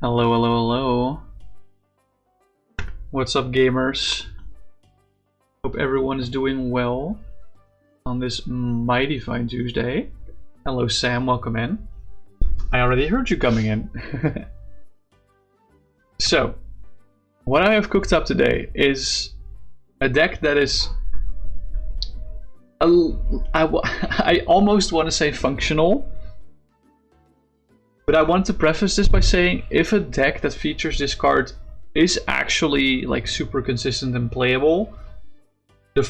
Hello, hello, hello. What's up, gamers? Hope everyone is doing well on this mighty fine Tuesday. Hello, Sam, welcome in. I already heard you coming in. So, what I have cooked up today is a deck that is... I almost want to say functional. But I want to preface this by saying, if a deck that features this card is actually like super consistent and playable, the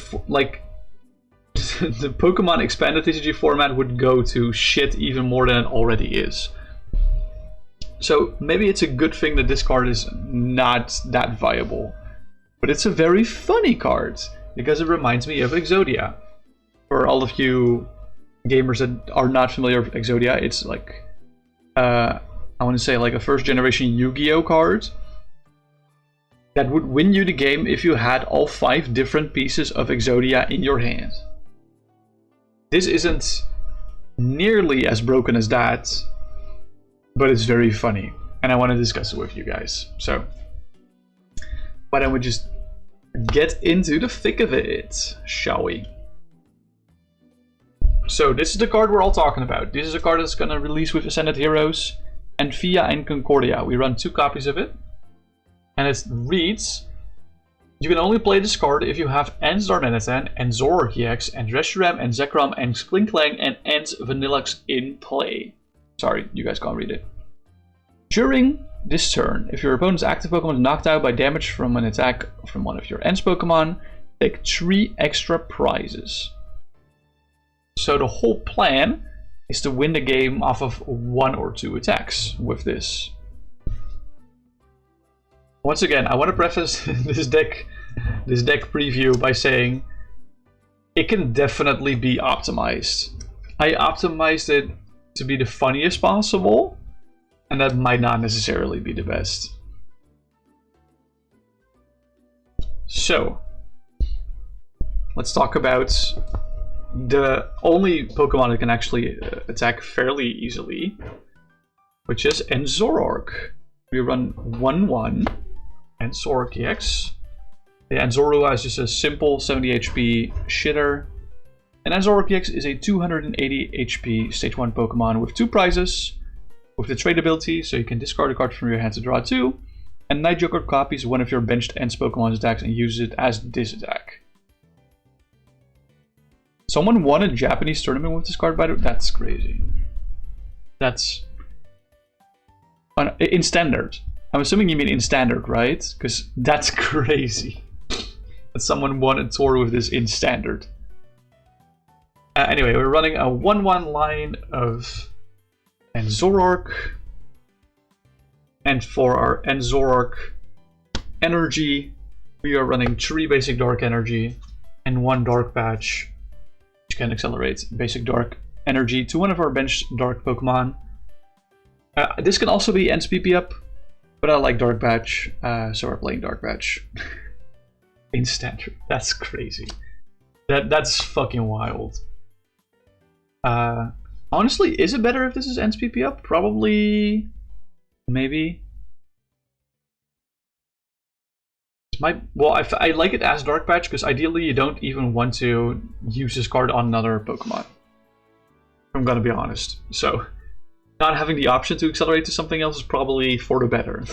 Pokemon expanded TCG format would go to shit even more than it already is. So maybe it's a good thing that this card is not that viable, but it's a very funny card because it reminds me of Exodia. For all of you gamers that are not familiar with Exodia, it's like I want to say like a first generation Yu-Gi-Oh card that would win you the game if you had all 5 different pieces of Exodia in your hand. This isn't nearly as broken as that, but it's very funny, and I want to discuss it with you guys. So, why don't we just get into the thick of it, shall we? So this is the card we're all talking about. This is a card that's going to release with Ascended Heroes, and Via and Concordia. We run 2 copies of it. And it reads, you can only play this card if you have Ents Darnellatan, and Zoroark EX, and Reshiram, and Zekrom, and Klinklang, and Ents Vanilluxe in play. Sorry, you guys can't read it. During this turn, if your opponent's active Pokemon is knocked out by damage from an attack from one of your Ents Pokemon, take 3 extra prizes. So the whole plan is to win the game off of 1 or 2 attacks with this. Once again, I want to preface this deck preview by saying it can definitely be optimized. I optimized it to be the funniest possible, and that might not necessarily be the best. So, let's talk about the only Pokemon that can actually attack fairly easily, which is Zoroark. We run 1/1 and Zoroark EX. The Anzorua is just a simple 70 HP shitter. And Zoroark EX is a 280 HP stage 1 Pokemon with 2 prizes, with the trade ability, so you can discard a card from your hand to draw 2, and Night Joker copies one of your benched Ents Pokemon's attacks and uses it as this attack. Someone won a Japanese tournament with this card, by the way. That's crazy. That's in standard. I'm assuming you mean in standard, right? Because that's crazy that someone won a tour with this in standard. Anyway, we're running a 1/1 line of Zoroark, and for our Zoroark energy, we are running 3 basic dark energy and 1 dark patch, which can accelerate basic dark energy to one of our bench dark Pokemon. This can also be Ents PP up, but I like dark patch, so we're playing dark patch in standard. That's crazy. That's fucking wild. Honestly, is it better if this is Ents PP up? Probably, maybe. Well, I like it as Dark Patch because ideally you don't even want to use this card on another Pokemon. I'm gonna be honest. So, not having the option to accelerate to something else is probably for the better.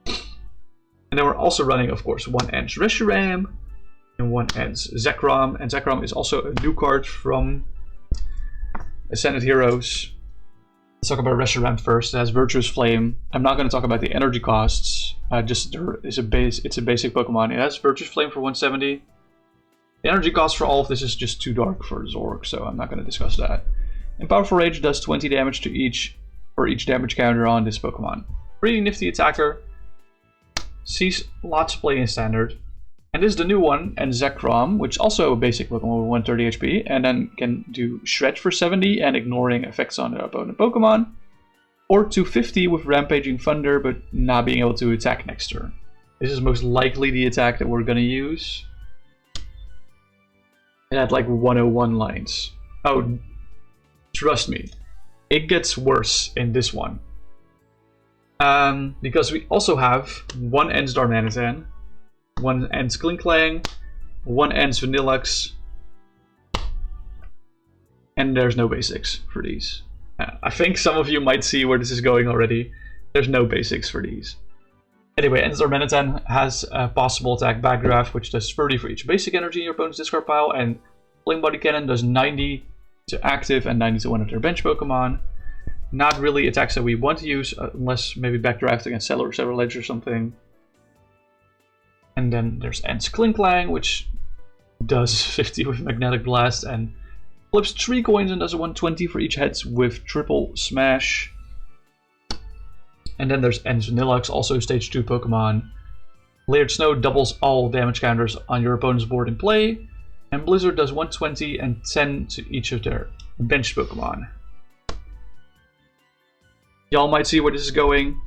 And then we're also running, of course, 1 Ents Reshiram and 1 Ents Zekrom. And Zekrom is also a new card from Ascended Heroes. Let's talk about Reshiram first. It has Virtuous Flame. I'm not going to talk about the energy costs. It's a basic Pokemon. It has Virtuous Flame for 170. The energy cost for all of this is just too dark for Zoroark, so I'm not going to discuss that. And Powerful Rage does 20 damage to each damage counter on this Pokemon. Pretty nifty attacker. Sees lots of play in standard. And this is the new one, and Zekrom, which is also a basic Pokemon with 130 HP, and then can do Shred for 70 and ignoring effects on the opponent Pokemon, or 250 with Rampaging Thunder, but not being able to attack next turn. This is most likely the attack that we're going to use. It had like 101 lines. Oh, trust me, it gets worse in this one. Because we also have one Ends Darmanitan, one Ends Klinklang, one Ends Vanillux, and there's no basics for these. I think some of you might see where this is going already. There's no basics for these. Anyway, Ends Darmanitan has a possible attack Backdraft, which does 30 for each basic energy in your opponent's discard pile, and Flame Body Cannon does 90 to active and 90 to one of their bench Pokemon. Not really attacks that we want to use, unless maybe Backdraft against Several Edge or something. And then there's Ents Klinklang, which does 50 with Magnetic Blast, and flips 3 coins and does 120 for each heads with Triple Smash. And then there's Ents Vanillux, also Stage 2 Pokemon. Layered Snow doubles all damage counters on your opponent's board in play. And Blizzard does 120 and 10 to each of their bench Pokemon. Y'all might see where this is going,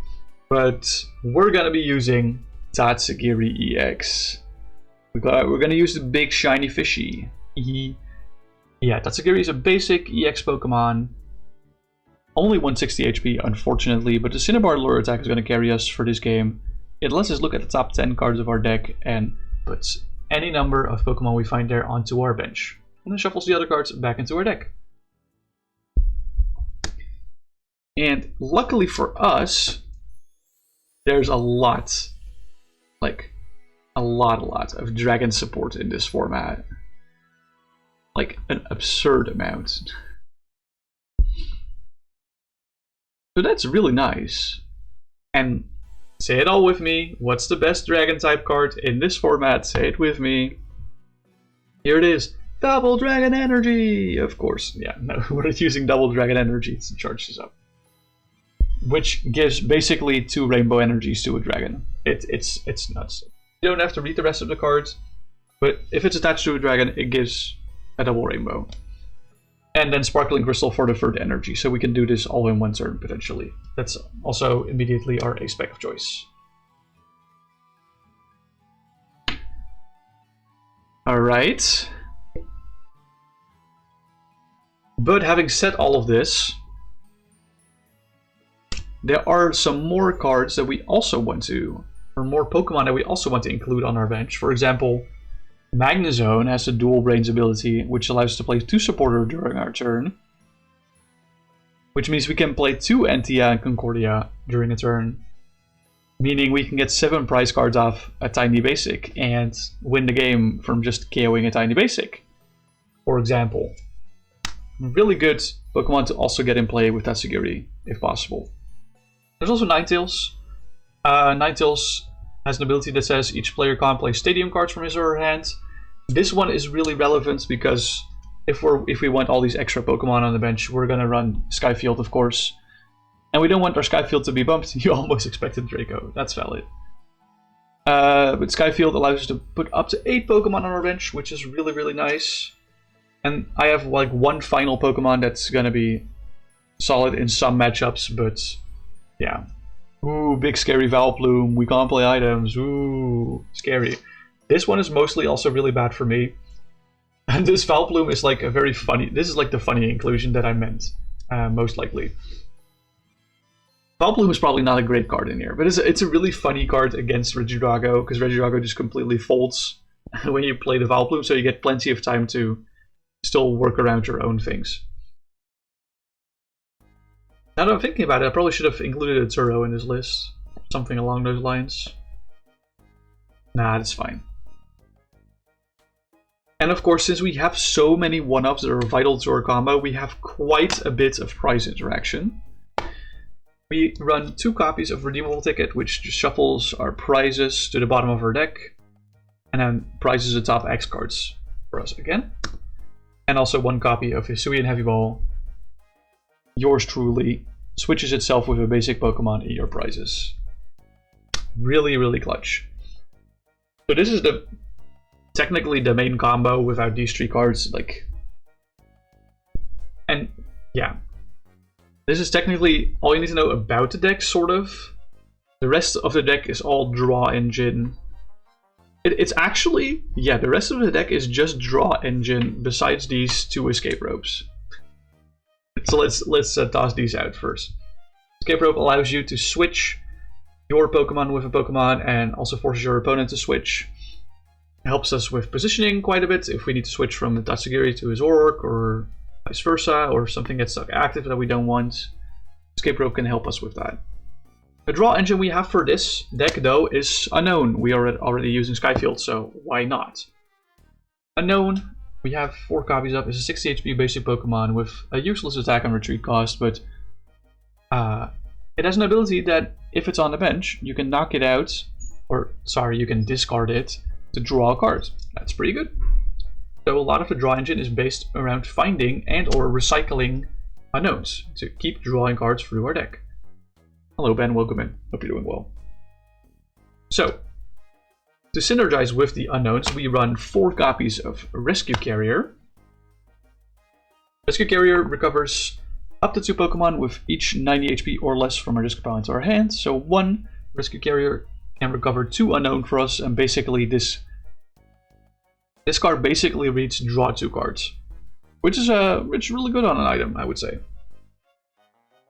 but we're gonna be using Tatsugiri EX. We're gonna use the big shiny fishy. Yeah, Tatsugiri is a basic EX Pokemon. Only 160 HP, unfortunately, but the Cinnabar Lure attack is gonna carry us for this game. It lets us look at the top 10 cards of our deck and puts any number of Pokemon we find there onto our bench. And then shuffles the other cards back into our deck. And luckily for us, there's a lot of dragon support in this format. Like an absurd amount. So that's really nice. And say it all with me, what's the best dragon type card in this format? Say it with me. Here it is. Double Dragon Energy! Of course, yeah, no, we're using Double Dragon Energy to charge this up. Which gives basically 2 rainbow energies to a dragon. It's nuts. You don't have to read the rest of the cards, but if it's attached to a dragon, it gives a double rainbow. And then Sparkling Crystal for the 3rd energy, so we can do this all in one turn, potentially. That's also immediately our ace-spec of choice. Alright. But having said all of this, there are some more cards that we also want to, or more Pokemon that we also want to include on our bench. For example, Magnezone has the Dual Brains ability, which allows us to play 2 Supporter during our turn. Which means we can play 2 Antia and Concordia during a turn. Meaning we can get 7 prize cards off a Tiny Basic and win the game from just KOing a Tiny Basic. For example. Really good Pokemon to also get in play with Tatsugiri, if possible. There's also Ninetales. Ninetales has an ability that says each player can't play stadium cards from his or her hand. This one is really relevant because if we want all these extra Pokemon on the bench, we're gonna run Skyfield, of course. And we don't want our Skyfield to be bumped. You almost expected Draco. That's valid. But Skyfield allows us to put up to 8 Pokemon on our bench, which is really, really nice. And I have like one final Pokemon that's gonna be solid in some matchups, but yeah. Ooh, big scary Valplume. We can't play items. Ooh, scary. This one is mostly also really bad for me. And this Valplume is like a very funny... This is like the funny inclusion that I meant, most likely. Valplume is probably not a great card in here, but it's a really funny card against Regidrago, because Regidrago just completely folds when you play the Valplume, so you get plenty of time to still work around your own things. Now that I'm thinking about it, I probably should have included a Turo in this list. Something along those lines. Nah, that's fine. And of course, since we have so many 1-ups that are vital to our combo, we have quite a bit of prize interaction. We run 2 copies of Redeemable Ticket, which just shuffles our prizes to the bottom of our deck. And then prizes the top X cards for us again. And also 1 copy of Hisuian Heavy Ball. Yours truly switches itself with a basic Pokemon in your prizes. Really, really clutch. So this is technically the main combo without these 3 cards, like... And, yeah. This is technically all you need to know about the deck, sort of. The rest of the deck is all Draw Engine. It's actually... Yeah, the rest of the deck is just Draw Engine, besides these 2 Escape Ropes. So let's toss these out first. Escape Rope allows you to switch your Pokemon with a Pokemon and also forces your opponent to switch. Helps us with positioning quite a bit if we need to switch from the Tatsugiri to his Orc or vice versa, or something gets stuck active that we don't want. Escape Rope can help us with that. The draw engine we have for this deck though is Unknown. We are already using Skyfield, so why not? Unknown, we have 4 copies up. It's a 60 HP basic Pokemon with a useless attack and retreat cost, but it has an ability that if it's on the bench, you can knock it out, or sorry, you can discard it to draw a card. That's pretty good. So a lot of the draw engine is based around finding and or recycling unknowns to keep drawing cards through our deck. Hello Ben, welcome in. Hope you're doing well. So, to synergize with the unknowns, we run 4 copies of Rescue Carrier. Rescue Carrier recovers up to 2 Pokemon with each 90 HP or less from our discard pile into our hand. So 1 Rescue Carrier can recover 2 unknown for us, and basically this card basically reads draw 2 cards, which is really good on an item, I would say.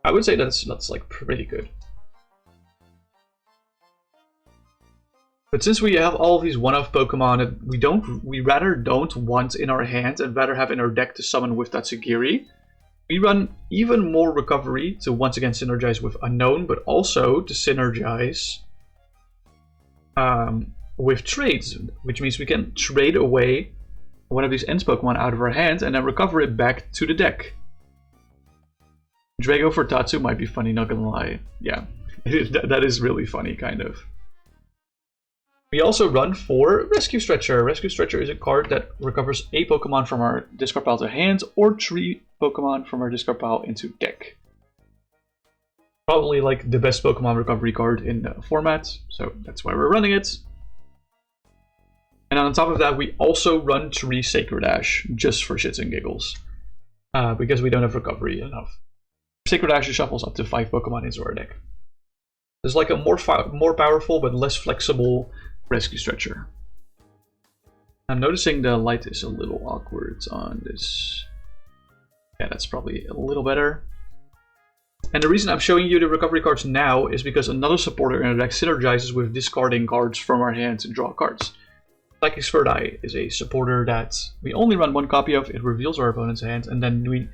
I would say that's like pretty good. But since we have all of these one-off Pokemon that we rather don't want in our hand and rather have in our deck to summon with Tatsugiri, we run even more recovery to once again synergize with Unknown, but also to synergize with trades, which means we can trade away one of these Ents Pokemon out of our hand and then recover it back to the deck. Drago for Tatsu might be funny, not gonna lie. Yeah, that is really funny, kind of. We also run 4 Rescue Stretcher. Rescue Stretcher is a card that recovers a Pokemon from our discard pile to hand or 3 Pokemon from our discard pile into deck. Probably like the best Pokemon recovery card in the format, so that's why we're running it. And on top of that, we also run 3 Sacred Ash, just for shits and giggles. Because we don't have recovery enough. Sacred Ash shuffles up to 5 Pokemon into our deck. There's like a more powerful but less flexible Rescue Stretcher. I'm noticing the light is a little awkward on this. Yeah, that's probably a little better. And the reason I'm showing you the recovery cards now is because another supporter in our deck synergizes with discarding cards from our hand to draw cards. Psychic Third Eye is a supporter that we only run 1 copy of. It reveals our opponent's hand, and then we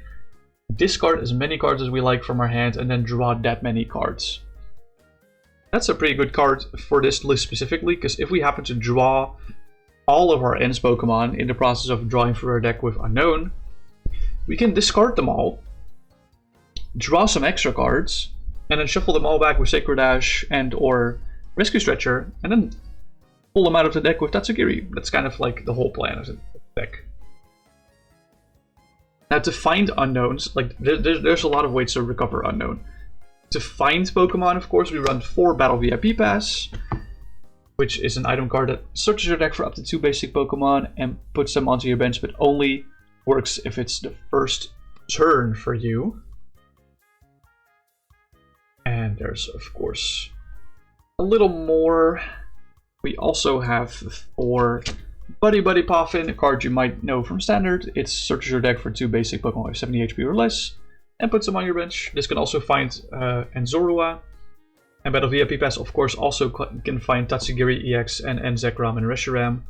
discard as many cards as we like from our hand and then draw that many cards. That's a pretty good card for this list specifically, because if we happen to draw all of our Ents Pokemon in the process of drawing through our deck with Unknown, we can discard them all, draw some extra cards, and then shuffle them all back with Sacred Ash and or Rescue Stretcher, and then pull them out of the deck with Tatsugiri. That's kind of like the whole plan of the deck. Now to find unknowns, like there's a lot of ways to recover Unknown. To find Pokemon, of course, we run 4 Battle VIP Pass, which is an item card that searches your deck for up to 2 basic Pokemon and puts them onto your bench, but only works if it's the first turn for you. And there's, of course, a little more. We also have 4 Buddy Buddy Poffin, a card you might know from Standard. It searches your deck for 2 basic Pokemon with 70 HP or less and puts them on your bench. This can also find Enzorua. And Battle VIP Pass, of course, also can find Tatsugiri EX and Zekrom and Reshiram.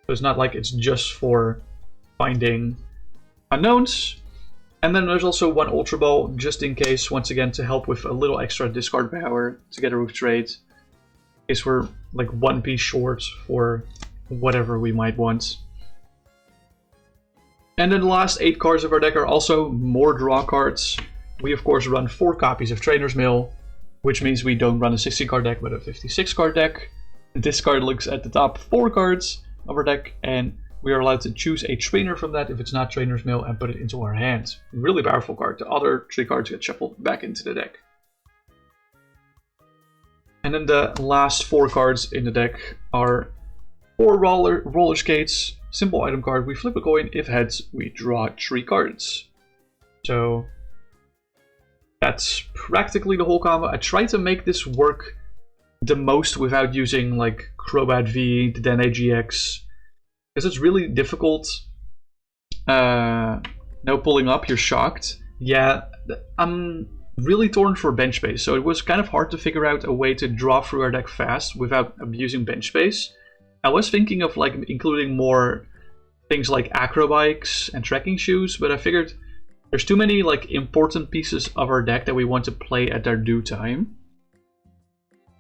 So it's not like it's just for finding unknowns. And then there's also 1 Ultra Ball, just in case, once again, to help with a little extra discard power together with trades. In case we're like 1 piece short for whatever we might want. And then the last 8 cards of our deck are also more draw cards. We of course run 4 copies of Trainer's Mail, which means we don't run a 60 card deck but a 56 card deck. This card looks at the top 4 cards of our deck, and we are allowed to choose a trainer from that if it's not Trainer's Mail and put it into our hand. Really powerful card. The other 3 cards get shuffled back into the deck. And then the last 4 cards in the deck are 4 roller skates. Simple item card. We flip a coin. If heads, we draw 3 cards. So that's practically the whole combo. I tried to make this work the most without using like Crobat V, the Den AGX, because it's really difficult. No pulling up. You're shocked. Yeah, I'm really torn for bench space, so it was kind of hard to figure out a way to draw through our deck fast without abusing bench space. I was thinking of like including more things like acro bikes and trekking shoes, but I figured there's too many like important pieces of our deck that we want to play at their due time.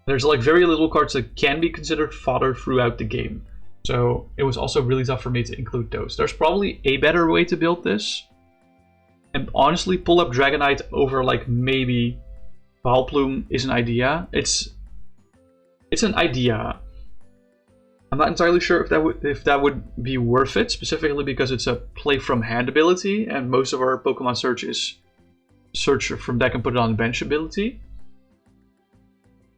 There's like very little cards that can be considered fodder throughout the game, so it was also really tough for me to include those. There's probably a better way to build this, and honestly, pull up Dragonite over like maybe Vileplume is an idea. It's an idea. I'm not entirely sure if that would be worth it, specifically because it's a play from hand ability, and most of our Pokemon search is search from deck and put it on bench ability.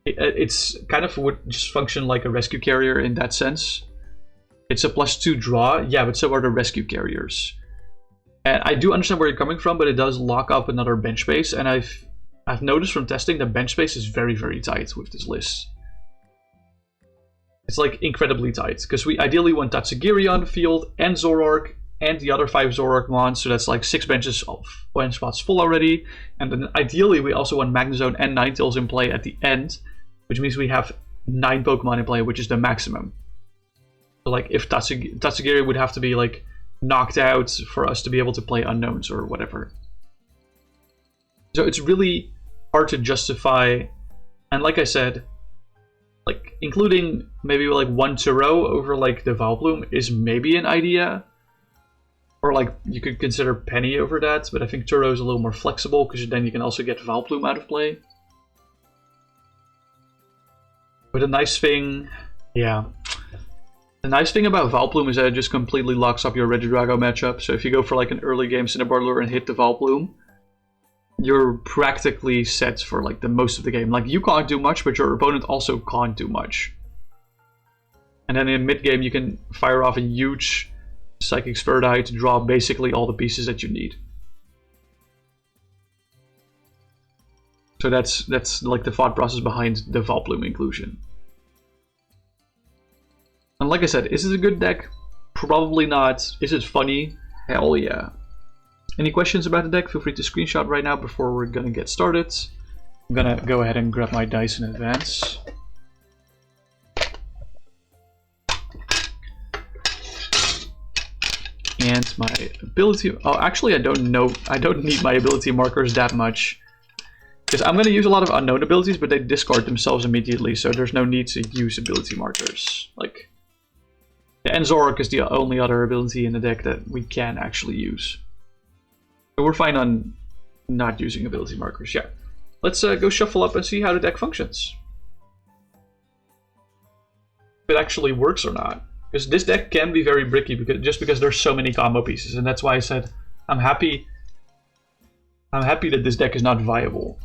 It's kind of would just function like a rescue carrier in that sense. It's a +2 draw, yeah, but so are the rescue carriers. And I do understand where you're coming from, but it does lock up another bench space, and I've noticed from testing that bench space is very, very tight with this list. It's like incredibly tight, because we ideally want Tatsugiri on the field, and Zoroark, and the other 5 Zoroark mons, so that's like 6 benches of bench spots full already. And then ideally we also want Magnezone and Ninetales in play at the end, which means we have 9 Pokemon in play, which is the maximum. So like if Tatsugiri would have to be like knocked out for us to be able to play unknowns or whatever. So it's really hard to justify, and like I said, like including maybe like 1 Turo over like the Vileplume is maybe an idea. Or like you could consider Penny over that, but I think Turo is a little more flexible because then you can also get Vileplume out of play. But a nice thing, yeah. The nice thing about Vileplume is that it just completely locks up your Regidrago matchup. So if you go for like an early game Cinnabar Lure and hit the Vileplume, you're practically set for like the most of the game. Like you can't do much, but your opponent also can't do much. And then in mid game you can fire off a huge Psychic Spirit Eye to draw basically all the pieces that you need. So that's like the thought process behind the Vileplume inclusion. And like I said, is it a good deck? Probably not. Is it funny? Hell yeah. Any questions about the deck? Feel free to screenshot right now before we're gonna get started. I'm gonna go ahead and grab my dice in advance. And my ability... Oh, actually I don't need my ability markers that much. Because I'm going to use a lot of unknown abilities, but they discard themselves immediately, so there's no need to use ability markers. Like, and Zoroark is the only other ability in the deck that we can actually use. So we're fine on not using ability markers, yeah. Let's go shuffle up and see how the deck functions. If it actually works or not. Because this deck can be very bricky just because there's so many combo pieces, and that's why I said I'm happy that this deck is not viable.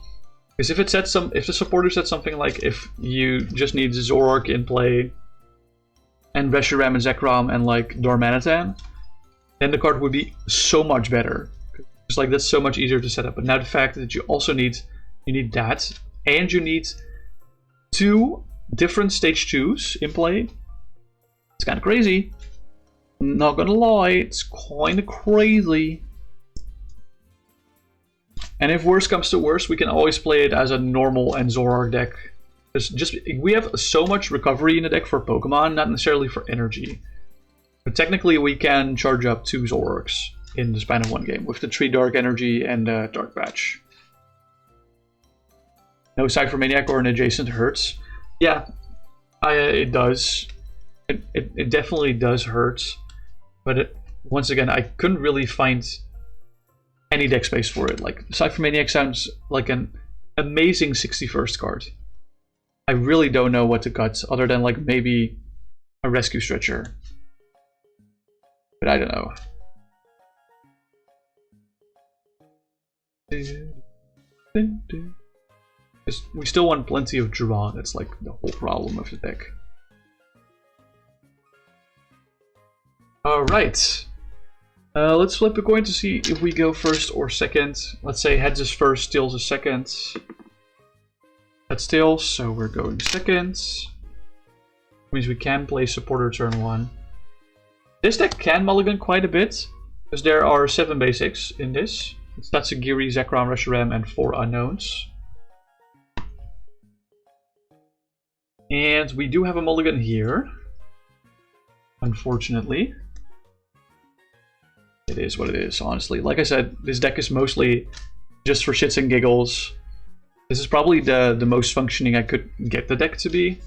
Because if the supporter said something like if you just need Zoroark in play and Reshiram and Zekrom and like Dormanitan, then the card would be so much better. It's like that's so much easier to set up. But now the fact that you also need that, and you need 2 different stage 2s in play, it's kind of crazy. I'm not gonna lie, it's kind of crazy. And if worse comes to worse, we can always play it as a normal and Zoroark deck. We have so much recovery in the deck for Pokemon, not necessarily for energy. But technically we can charge up 2 Zoroarks in the span of 1 game with the 3 Dark Energy and Dark Patch. No Cypher-Maniac or an adjacent hurts. Yeah, it does. It definitely does hurt. But once again, I couldn't really find any deck space for it. Like, Cypher-Maniac sounds like an amazing 61st card. I really don't know what to cut, other than like maybe a Rescue Stretcher. But I don't know. We still want plenty of draw, that's like the whole problem of the deck. Alright. Let's flip a coin to see if we go first or second. Let's say heads is first, tails is second. Heads tails, so we're going second. Means we can play supporter turn 1. This deck can mulligan quite a bit, because there are 7 basics in this. It's Tatsugiri, Zekrom, Reshiram, and 4 unknowns. And we do have a mulligan here. Unfortunately. It is what it is, honestly. Like I said, this deck is mostly just for shits and giggles. This is probably the most functioning I could get the deck to be.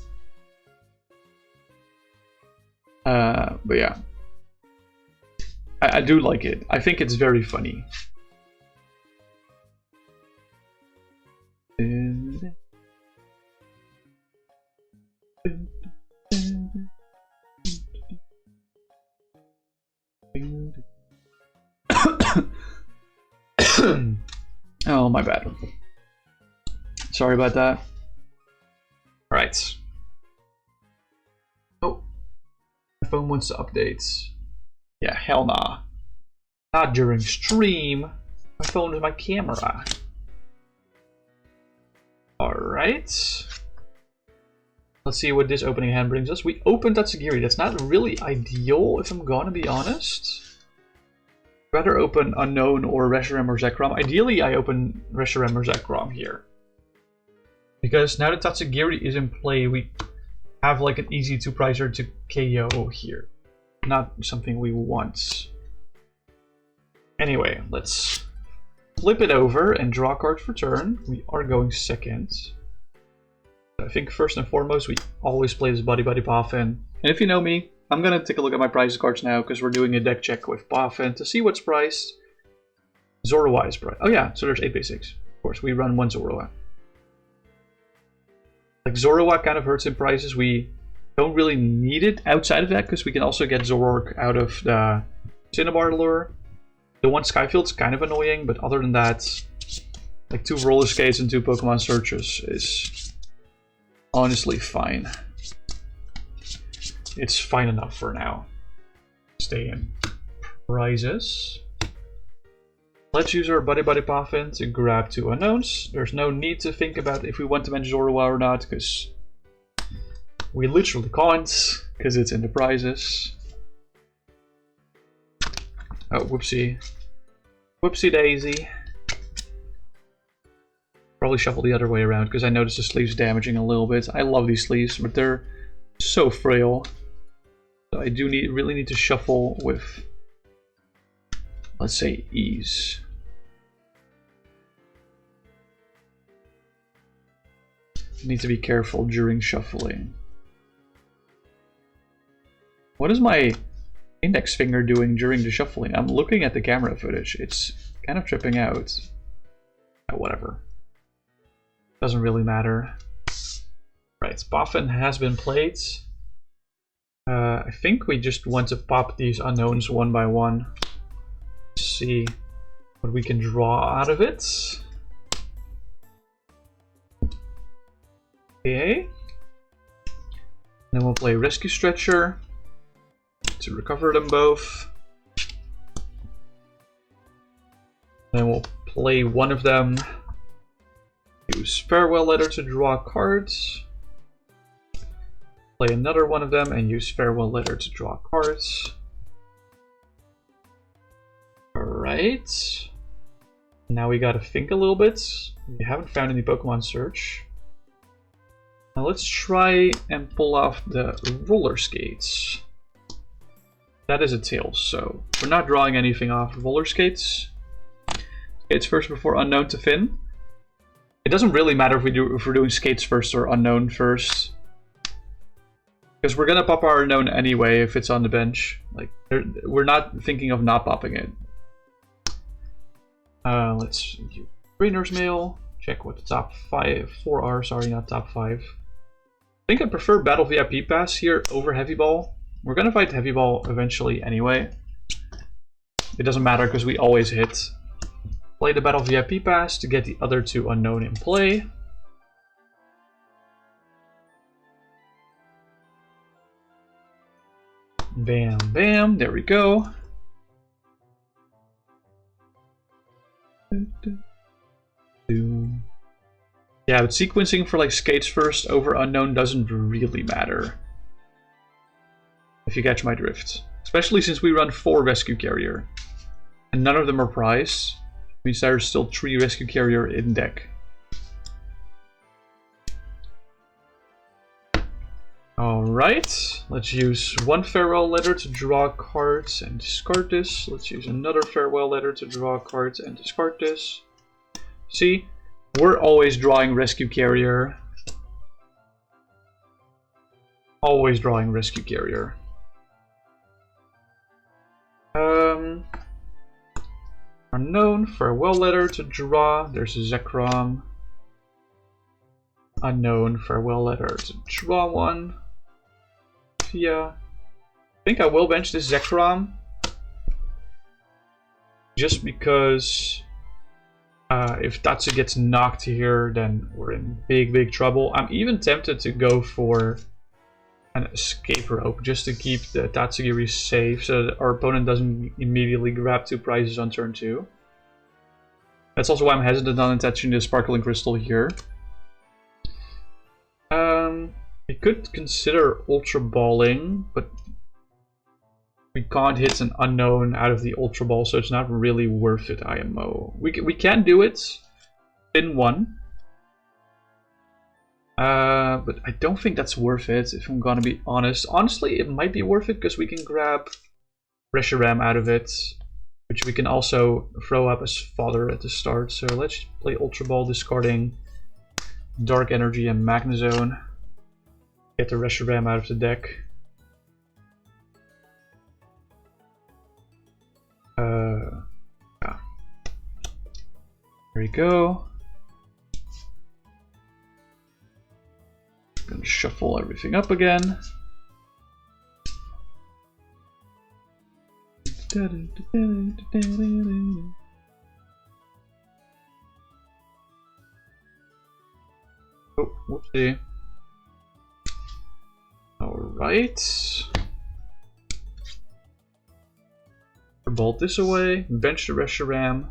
But yeah. I do like it. I think it's very funny. Oh, my bad. Sorry about that. Alright. Oh. My phone wants to update. Yeah, hell nah. Not during stream. My phone is my camera. Alright. Let's see what this opening hand brings us. We opened Tatsugiri. That's not really ideal, if I'm gonna be honest. Rather open Unknown or Reshiram or Zekrom. Ideally, I open Reshiram or Zekrom here. Because now that Tatsugiri is in play, we have like an easy 2-pricer to KO here. Not something we want. Anyway, let's flip it over and draw a card for turn. We are going second. I think first and foremost, we always play this Buddy Poffin. And if you know me, I'm gonna take a look at my prize cards now because we're doing a deck check with Poffin to see what's priced. Zorua is priced. Oh yeah, so there's 8 basics. Of course, we run 1 Zorua. Like Zorua kind of hurts in prices. We don't really need it outside of that because we can also get Zoroark out of the Cinnabar lure. The 1 Skyfield's kind of annoying, but other than that, like 2 roller skates and 2 Pokemon searches is honestly fine. It's fine enough for now. Stay in prizes. Let's use our Buddy Poffin to grab 2 unknowns. There's no need to think about if we want to mention Zorua or not, because we literally can't, because it's in the prizes. Oh, whoopsie. Whoopsie daisy. Probably shuffle the other way around, because I noticed the sleeves damaging a little bit. I love these sleeves, but they're so frail. So I do really need to shuffle with, let's say, ease. Need to be careful during shuffling. What is my index finger doing during the shuffling? I'm looking at the camera footage. It's kind of tripping out. Oh, whatever. Doesn't really matter. Right, Poffin has been played. I think we just want to pop these unknowns one by one. See what we can draw out of it. Okay. Then we'll play Rescue Stretcher to recover them both. Then we'll play one of them. Use Farewell Letter to draw cards. Play another one of them and use Farewell Letter to draw cards. Alright. Now we gotta think a little bit. We haven't found any Pokemon search. Now let's try and pull off the roller skates. That is a tail, so we're not drawing anything off roller skates. Skates first before unknown to Finn. It doesn't really matter if we're doing skates first or unknown first. Because we're gonna pop our unknown anyway if it's on the bench. Like, we're not thinking of not popping it. Let's do Trainer's Mail. Check what the top 4 are. Sorry, not top 5. I think I prefer Battle VIP Pass here over Heavy Ball. We're gonna fight Heavy Ball eventually anyway. It doesn't matter because we always hit. Play the Battle VIP Pass to get the other 2 unknown in play. Bam, bam, there we go. Yeah, but sequencing for like skates first over unknown doesn't really matter. If you catch my drift. Especially since we run 4 rescue carrier. And none of them are prized. Means there's still 3 rescue carrier in deck. Alright, let's use 1 farewell letter to draw cards and discard this. Let's use another farewell letter to draw cards and discard this. See, we're always drawing rescue carrier. Always drawing rescue carrier. Unknown, farewell letter to draw. There's a Zekrom. Unknown, farewell letter to draw 1. Yeah. I think I will bench this Zekrom. Just because if Tatsu gets knocked here, then we're in big trouble. I'm even tempted to go for an escape rope just to keep the Tatsugiri safe so that our opponent doesn't immediately grab 2 prizes on turn 2. That's also why I'm hesitant on attaching the Sparkling Crystal here. We could consider Ultra Balling, but we can't hit an unknown out of the Ultra Ball, so it's not really worth it, IMO. We can do it. Pin 1. But I don't think that's worth it, if I'm gonna be honest. Honestly, it might be worth it, because we can grab Reshiram out of it, which we can also throw up as fodder at the start. So let's play Ultra Ball, discarding Dark Energy and Magnezone. Get the Reshiram out of the deck. Yeah. There we go. Gonna shuffle everything up again. Oh, whoopsie. Alright. Bolt this away, bench the Reshiram,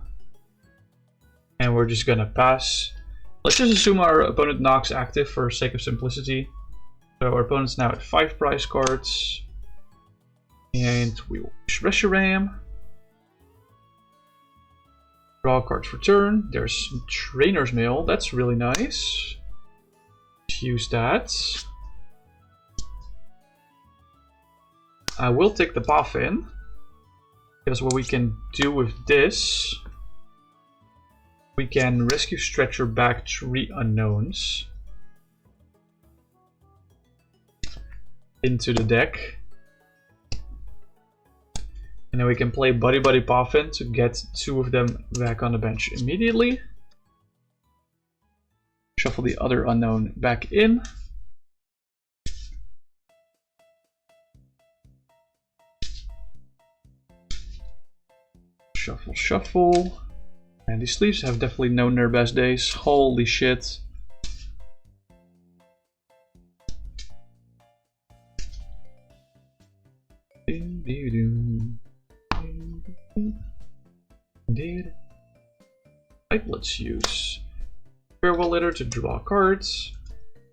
and we're just gonna pass. Let's just assume our opponent knocks active for sake of simplicity. So our opponent's now at 5 prize cards. And we will use Reshiram. Draw cards for turn. There's Trainer's Mail, that's really nice. Let's use that. I will take the Puffin, because what we can do with this, we can rescue Stretcher back 3 unknowns into the deck. And then we can play Buddy Buddy Puffin to get 2 of them back on the bench immediately. Shuffle the other unknown back in. Shuffle, shuffle. And these sleeves have definitely known their best days. Holy shit. Right, let's use farewell letter to draw cards.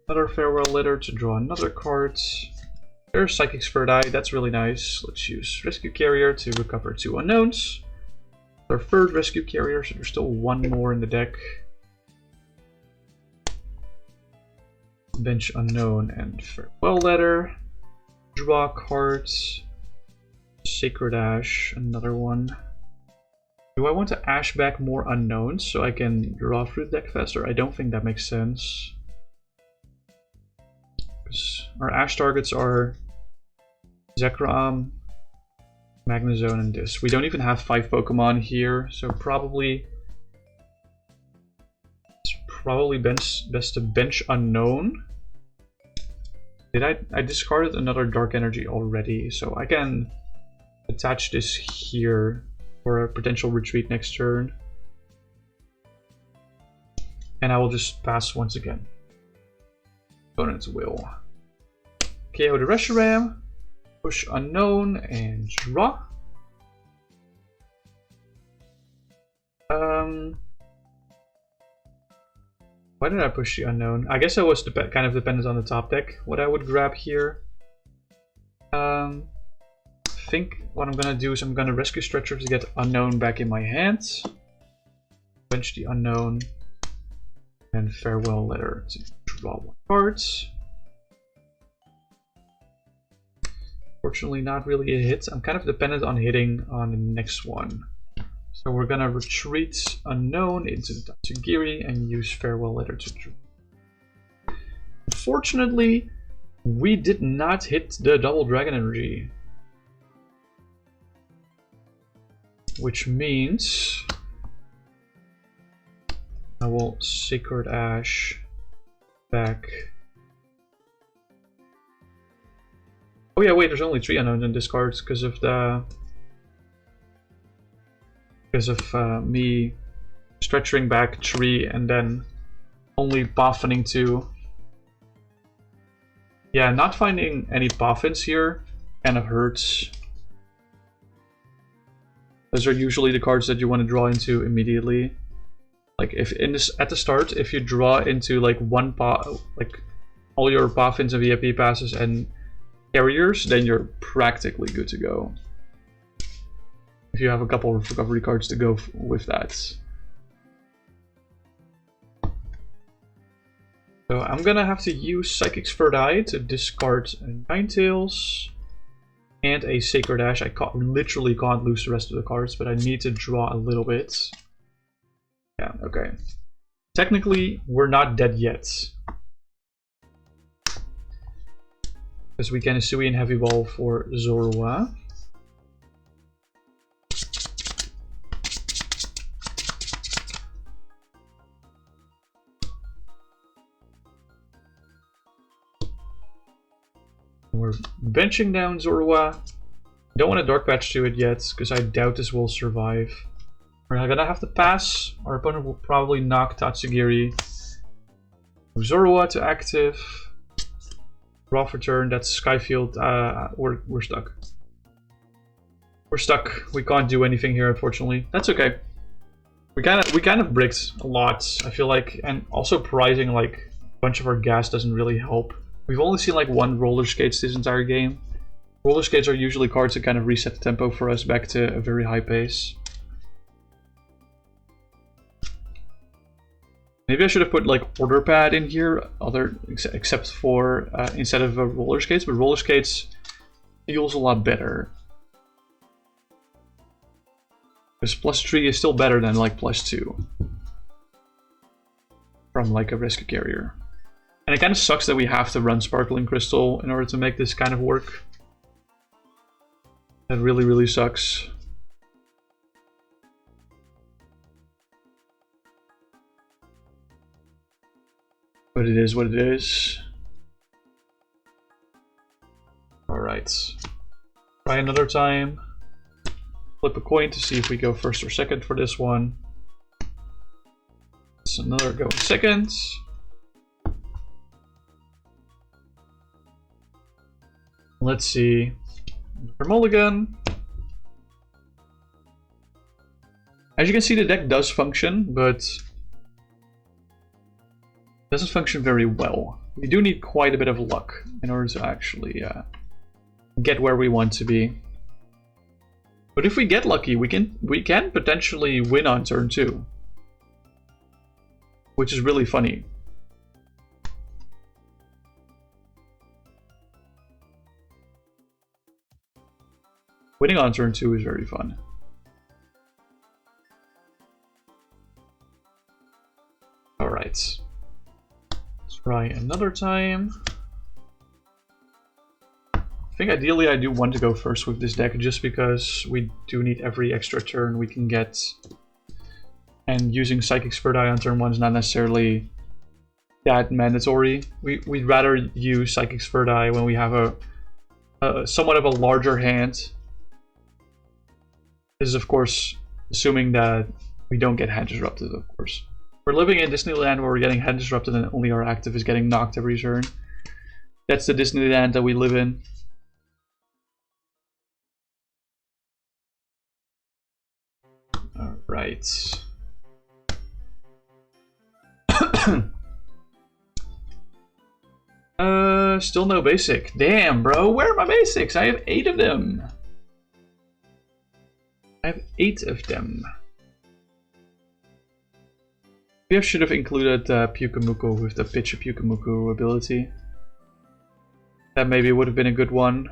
Another farewell letter to draw another card. There's Psychic Spirit Eye, that's really nice. Let's use Rescue Carrier to recover 2 unknowns. Our 3rd Rescue Carrier, so there's still 1 more in the deck. Bench unknown and farewell letter. Draw cards. Sacred Ash, another one. Do I want to ash back more unknowns so I can draw through the deck faster? I don't think that makes sense. Because our ash targets are Zekrom, Magnezone, and this. We don't even have 5 Pokemon here, so probably it's probably best to bench unknown. Did I discarded another Dark Energy already, so I can attach this here for a potential retreat next turn. And I will just pass once again. Opponents will KO the Reshiram, push unknown, and draw. Why did I push the unknown? I guess I was kind of dependent on the top deck. What I would grab here. I think what I'm gonna do is I'm gonna rescue Stretcher to get unknown back in my hands. Quench the Unknown, and Farewell Letter to draw 1 card. Fortunately, not really a hit. I'm kind of dependent on hitting on the next one. So we're gonna retreat Unknown into the Tatsugiri and use Farewell Letter to draw. Unfortunately, we did not hit the Double Dragon Energy. Which means I will Sacred Ash back. Oh yeah, wait, there's only 3 unknowns in this card because of me stretching back 3 and then only buffing 2. Yeah, not finding any buffins here kind of hurts. Those are usually the cards that you want to draw into immediately. Like if at the start, if you draw into like like all your buffins and VIP passes and carriers, then you're practically good to go. If you have a couple of recovery cards to go with that. So I'm gonna have to use Psychic's Third Eye to discard Ninetales and a Sacred Ash. I literally can't lose the rest of the cards, but I need to draw a little bit. Yeah, okay. Technically, we're not dead yet. Because we can Isui and Heavy Ball for Zorua. We're benching down Zorua. Don't want to Dark Patch to it yet, because I doubt this will survive. We're gonna have to pass. Our opponent will probably knock Tatsugiri. Zorua to active. Draw for turn, that's Skyfield. We're stuck. We're stuck. We can't do anything here, unfortunately. That's okay. We kind of bricked a lot, I feel like, and also pricing like a bunch of our gas doesn't really help. We've only seen like 1 roller skates this entire game. Roller skates are usually cards that kind of reset the tempo for us back to a very high pace. Maybe I should have put like Order Pad in here, except for instead of roller skates, but roller skates feels a lot better. Because +3 is still better than like +2 from like a Risk Carrier. And it kind of sucks that we have to run Sparkling Crystal in order to make this kind of work. That really, really sucks. But it is what it is. Alright. Try another time. Flip a coin to see if we go first or second for this one. It's another go second. Let's see. For Mulligan. As you can see, the deck does function, but doesn't function very well. We do need quite a bit of luck in order to actually get where we want to be. But if we get lucky, we can potentially win on turn 2, which is really funny. Winning on turn 2 is very fun. Alright. Let's try another time. I think ideally I do want to go first with this deck just because we do need every extra turn we can get. And using Psychic's Third Eye on turn 1 is not necessarily that mandatory. We'd rather use Psychic's Third Eye when we have a somewhat of a larger hand. This is, of course, assuming that we don't get hand disrupted, of course. We're living in Disneyland where we're getting hand disrupted and only our active is getting knocked every turn. That's the Disneyland that we live in. Alright. Still no basic. Damn, bro. Where are my basics? I have 8 of them. I have 8 of them. We should have included Pyukamuku with the Pitch a Pyukamuku ability. That maybe would have been a good one.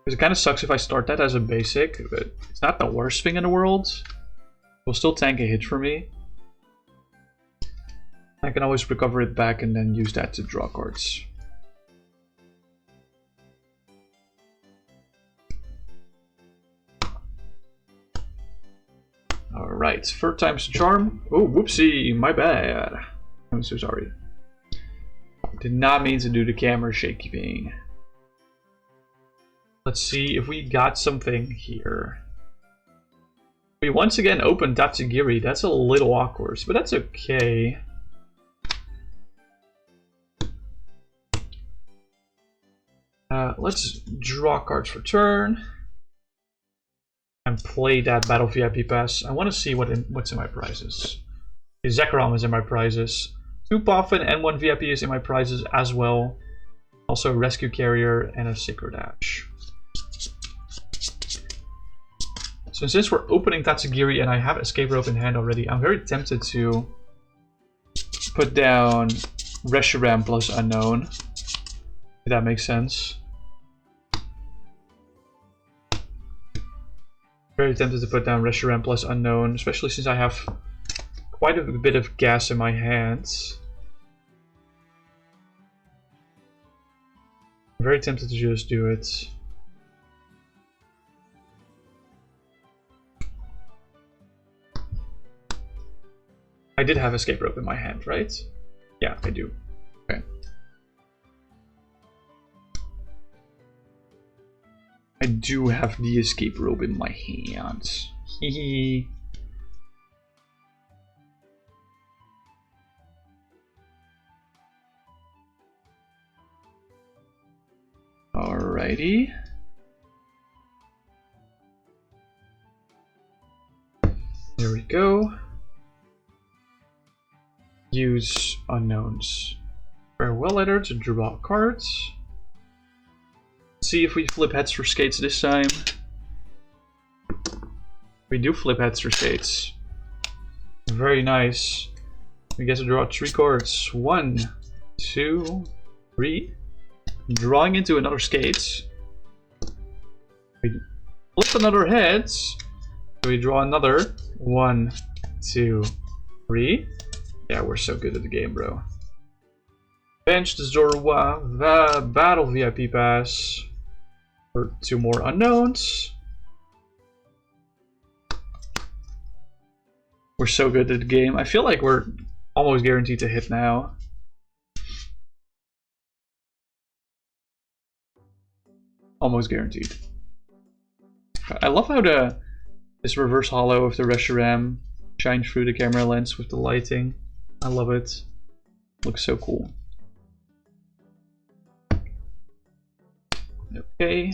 Because it kind of sucks if I start that as a basic, but it's not the worst thing in the world. It will still tank a hit for me. I can always recover it back and then use that to draw cards. Alright, third time's the charm. Oh, whoopsie, my bad. I'm so sorry. Did not mean to do the camera shaky thing. Let's see if we got something here. We once again opened Tatsugiri. That's a little awkward, but that's okay. Let's draw cards for turn. And play that Battle VIP Pass. I want to see what's in my prizes. Zekrom is in my prizes. 2 Poffin and 1 VIP is in my prizes as well. Also a Rescue Carrier and a Sacred Ash. So since we're opening Tatsugiri and I have Escape Rope in hand already, I'm very tempted to put down Reshiram plus Unknown. If that makes sense. Very tempted to put down Reshiram plus Unknown, especially since I have quite a bit of gas in my hands. I'm very tempted to just do it. I did have Escape Rope in my hand, right? Yeah, I do. Okay. I do have the Escape Rope in my hands. Hehe. Alrighty. There we go. Use Unknowns. Farewell Letter to draw cards. See if we flip heads for skates this time. We do flip heads for skates. Very nice. We get to draw 3 cards. 1, 2, 3. Drawing into another skates. We flip another heads. So we draw another 1, 2, 3. Yeah, we're so good at the game, bro. Bench the Zorua, Battle VIP Pass. For 2 more Unknowns. We're so good at the game. I feel like we're almost guaranteed to hit now. Almost guaranteed. I love how this reverse hollow of the Reshiram shines through the camera lens with the lighting. I love it. Looks so cool. Okay.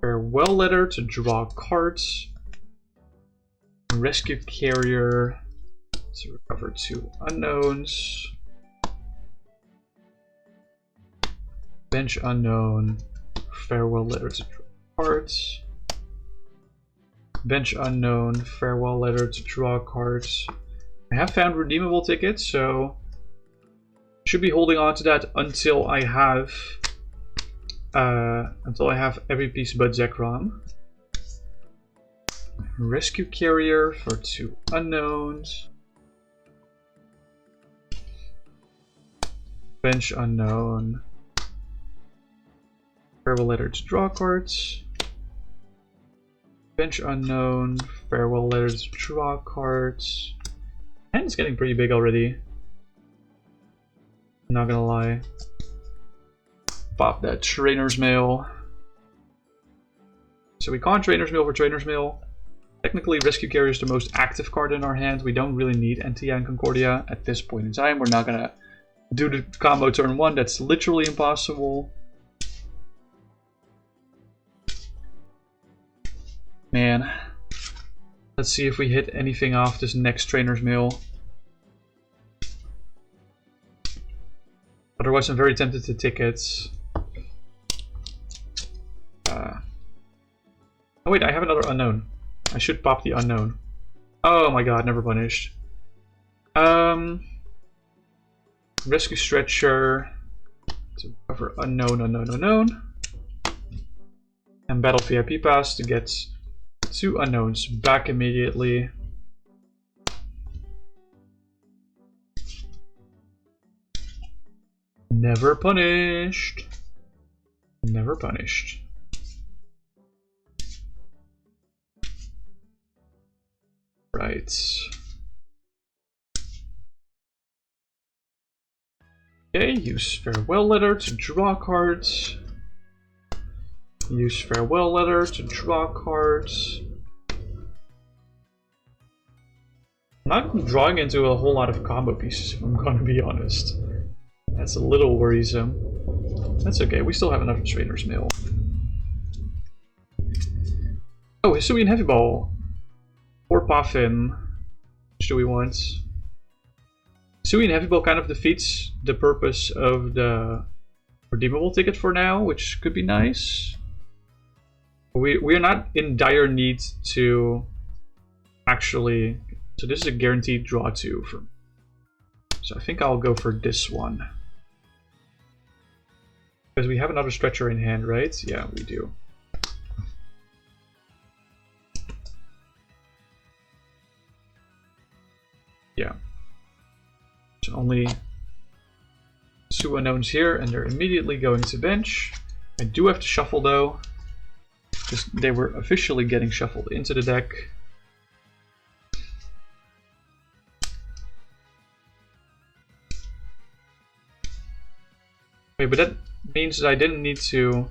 Farewell Letter to draw cards. Rescue Carrier to recover 2 Unknowns. Bench Unknown. Farewell Letter to draw cards. Bench Unknown. Farewell Letter to draw cards. I have found redeemable tickets, so should be holding on to that until I have every piece but Zekrom. Rescue Carrier for 2 Unknowns. Bench Unknown. Farewell Letter to draw cards. Bench Unknown. Farewell Letter to draw cards. And it's getting pretty big already. I'm not gonna lie. Pop that Trainer's Mail. So we can't Trainer's Mail for Trainer's Mail. Technically, Rescue Carrier is the most active card in our hand. We don't really need Antia and Concordia at this point in time. We're not gonna do the combo turn 1. That's literally impossible. Man. Let's see if we hit anything off this next Trainer's Mail. Otherwise, I'm very tempted to tickets. Oh wait, I have another Unknown. I should pop the Unknown. Oh my god, never punished. Rescue Stretcher to cover unknown. And Battle VIP Pass to get 2 unknowns back immediately. Never punished. Never punished. Right. Okay, use Farewell Letter to draw cards. Use Farewell Letter to draw cards. I'm not drawing into a whole lot of combo pieces, if I'm gonna be honest. That's a little worrisome. That's okay, we still have enough Trainer's Mail. Oh, Hisui and Heavy Ball. Or Puffin. Which do we want? Hisui and Heavy Ball kind of defeats the purpose of the redeemable ticket for now, which could be nice. We are not in dire need to actually... So this is a guaranteed draw 2 for... So I think I'll go for this one. Because we have another stretcher in hand, right? Yeah, we do. Yeah. So only 2 unknowns here, and they're immediately going to bench. I do have to shuffle though. Just they were officially getting shuffled into the deck. Wait, but that means that I didn't need to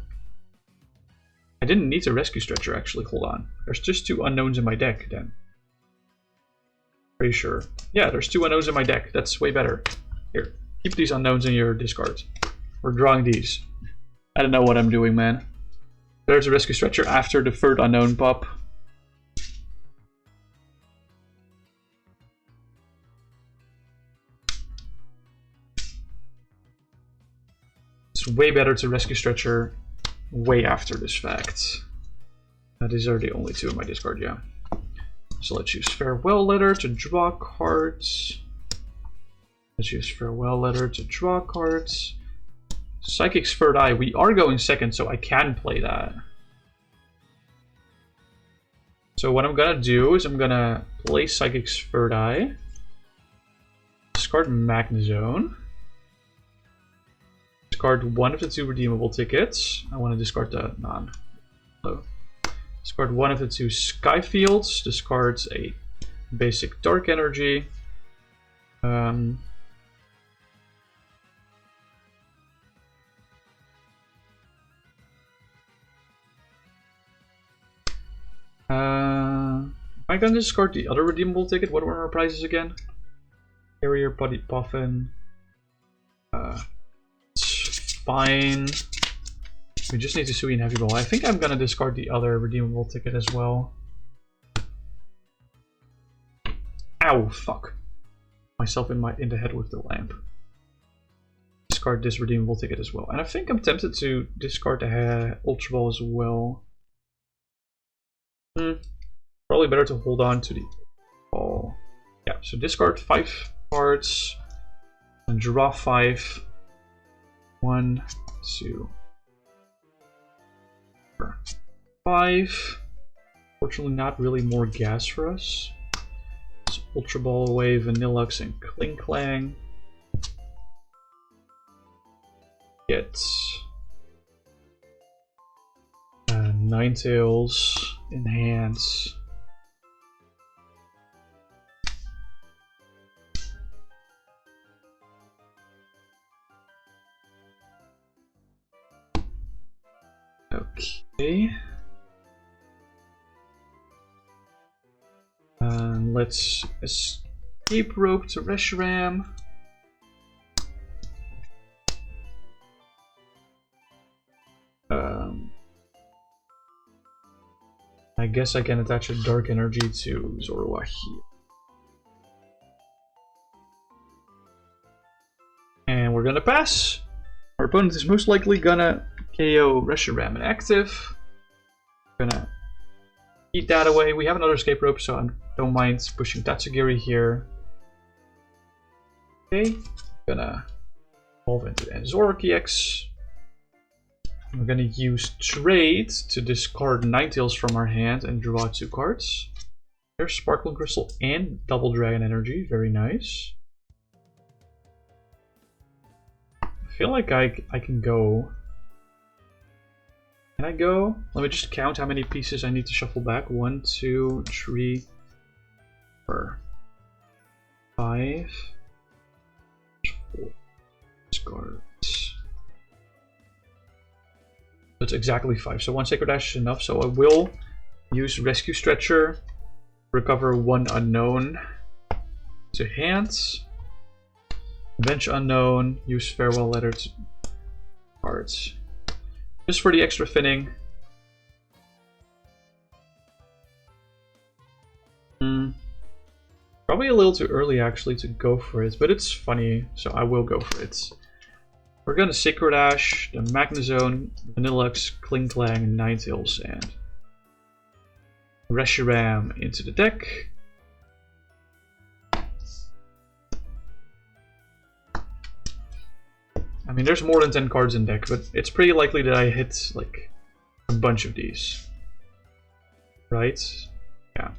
rescue stretcher actually. Hold on. There's just 2 unknowns in my deck then. Pretty sure. Yeah, there's 2 unknowns in my deck. That's way better. Here, keep these unknowns in your discard. We're drawing these. I don't know what I'm doing, man. There's a rescue stretcher after the 3rd unknown pop. It's way better to rescue stretcher way after this fact. These are the only 2 in my discard, yeah. So let's use Farewell Letter to draw cards. Let's use Farewell Letter to draw cards. Psychic's Third Eye. We are going second, so I can play that. So what I'm gonna do is I'm gonna play Psychic's Third Eye. Discard Magnezone. Discard 1 of the 2 redeemable tickets. I want to discard the non. So, discard 1 of the 2 Sky Fields. Discards a basic Dark Energy. Am I gonna discard the other redeemable ticket? What were our prizes again? Carrier, Putty Puffin. Fine. We just need to Hisui and Heavy Ball. I think I'm gonna discard the other redeemable ticket as well. Ow, fuck. Myself in the head with the lamp. Discard this redeemable ticket as well. And I think I'm tempted to discard the Ultra Ball as well. Probably better to hold on to the ball. Yeah, so discard 5 cards and draw 5. 1, 2, 4, 5. Fortunately, not really more gas for us. So Ultra Ball away, Vanillux and Kling Clang. Get Ninetales in hands. Okay. Let's escape rope to Reshiram. I guess I can attach a Dark Energy to Zorua here. And we're gonna pass. Our opponent is most likely gonna KO Reshiram and active. Gonna eat that away. We have another escape rope, so I'm Don't mind pushing Tatsugiri here. Okay, gonna evolve into Enzora EX. We're gonna use Trade to discard Ninetales from our hand and draw 2 cards. There's Sparkling Crystal and Double Dragon Energy, very nice. I feel like I can go. Can I go? Let me just count how many pieces I need to shuffle back. 1, 2, 3, 4, 5, 4 cards. That's exactly 5. So 1 Sacred Ash is enough. So I will use Rescue Stretcher, recover 1 unknown to hands, bench unknown, use Farewell Letter to cards. Just for the extra thinning. Probably a little too early actually to go for it, but it's funny, so I will go for it. We're gonna Sacred Ash, the Magnezone, Vanillux, Klinklang, Ninetales, and Reshiram into the deck. I mean, there's more than 10 cards in deck, but it's pretty likely that I hit like a bunch of these. Right? Yeah.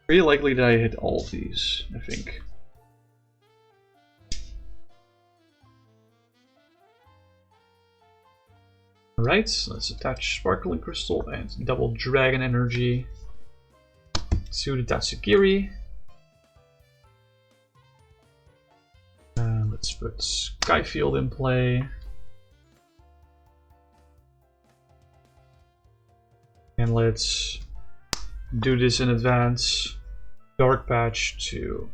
Pretty likely that I hit all of these, I think. Alright, let's attach Sparkling Crystal and Double Dragon Energy to the Tatsugiri. Let's put Skyfield in play. And let's do this in advance. Dark Patch to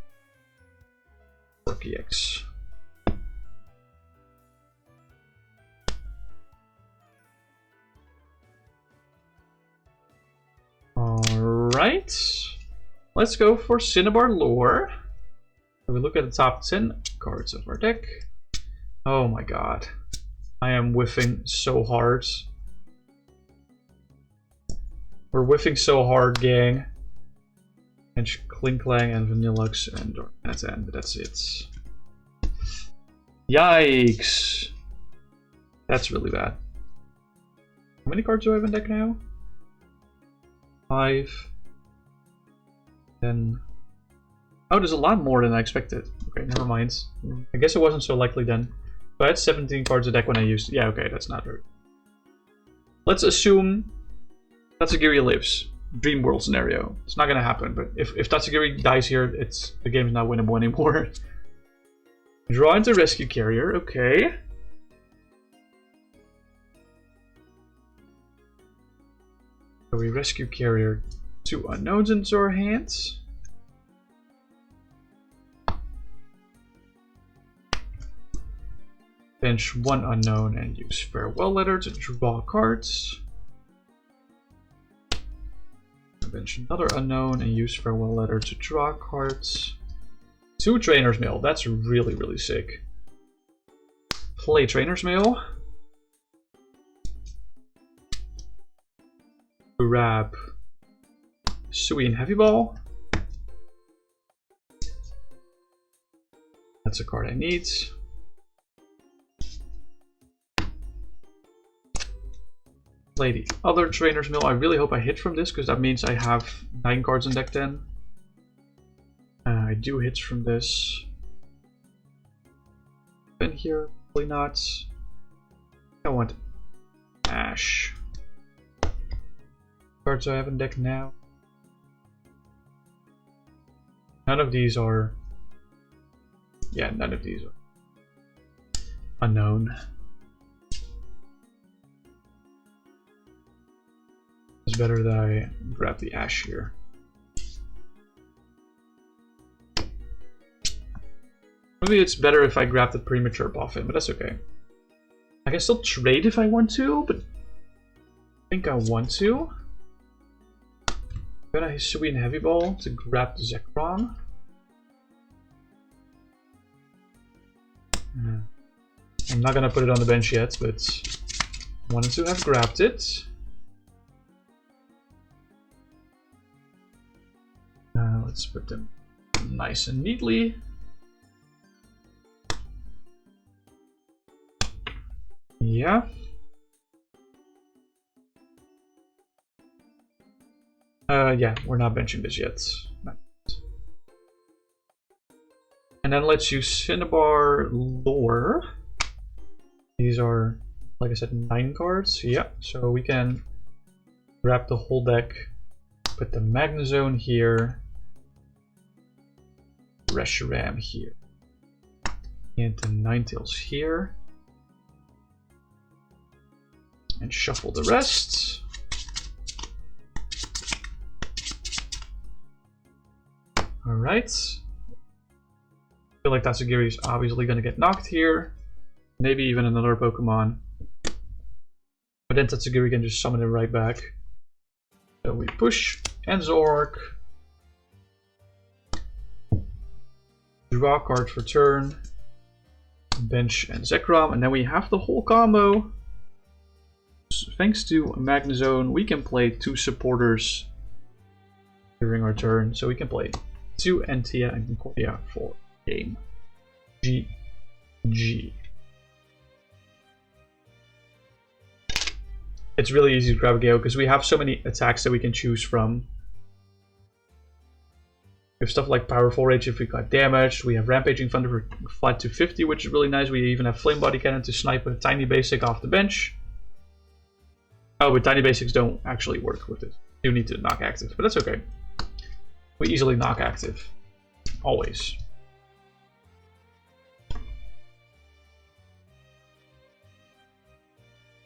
EX. Alright. Let's go for Cinnabar Lore. We look at the top 10 cards of our deck. Oh my god. I am whiffing so hard. We're whiffing so hard, gang. And Klinklang and Vanillux and that's it. That's it. Yikes. That's really bad. How many cards do I have in deck now? 5. 10. Oh, there's a lot more than I expected. Okay, never mind. I guess it wasn't so likely then. So I had 17 cards a deck when I used... Yeah, okay, that's not very... Let's assume Tatsugiri lives. Dream world scenario. It's not gonna happen, but if Tatsugiri dies here, the game's not winnable anymore. Draw into Rescue Carrier, okay. So we Rescue Carrier 2 unknowns into our hands. Bench 1 unknown and use Farewell Letter to draw cards. Bench another unknown and use Farewell Letter to draw cards. 2 Trainer's Mail, that's really, really sick. Play Trainer's Mail. Grab Sui and Heavy Ball. That's a card I need. Play the other Trainer's Mail. I really hope I hit from this because that means I have 9 cards in deck 10. I do hit from this. In here, probably not. I want Ash. Cards I have in deck now. None of these are. Yeah, none of these are unknown. It's better that I grab the Ash here. Maybe it's better if I grab the premature buff in, but that's okay. I can still trade if I want to, but I think I want to. I'm gonna Sui and Heavy Ball to grab the Zekrom. I'm not gonna put it on the bench yet, but wanted to have grabbed it. let's put them nice and neatly. Yeah. Yeah, we're not benching this yet. And then let's use Cinnabar Lore. These are, like I said, 9 cards. Yeah, so we can grab the whole deck, put the Magnezone here, Reshiram here, and the Ninetales here, and shuffle the rest. Alright. I feel like Tatsugiri is obviously going to get knocked here. Maybe even another Pokemon. But then Tatsugiri can just summon it right back. So we push and Zork. Draw a card for turn. Bench and Zekrom. And then we have the whole combo. So thanks to Magnezone, we can play 2 supporters during our turn. So we can play 2 Entia and Concordia for game. GG. It's really easy to grab a Gale because we have so many attacks that we can choose from. We have stuff like Powerful Rage if we got damaged. We have Rampaging Thunder for flat to 50, which is really nice. We even have Flame Body Cannon to snipe a tiny basic off the bench. Oh, but tiny basics don't actually work with it. You need to knock active, but that's okay. We easily knock active. Always.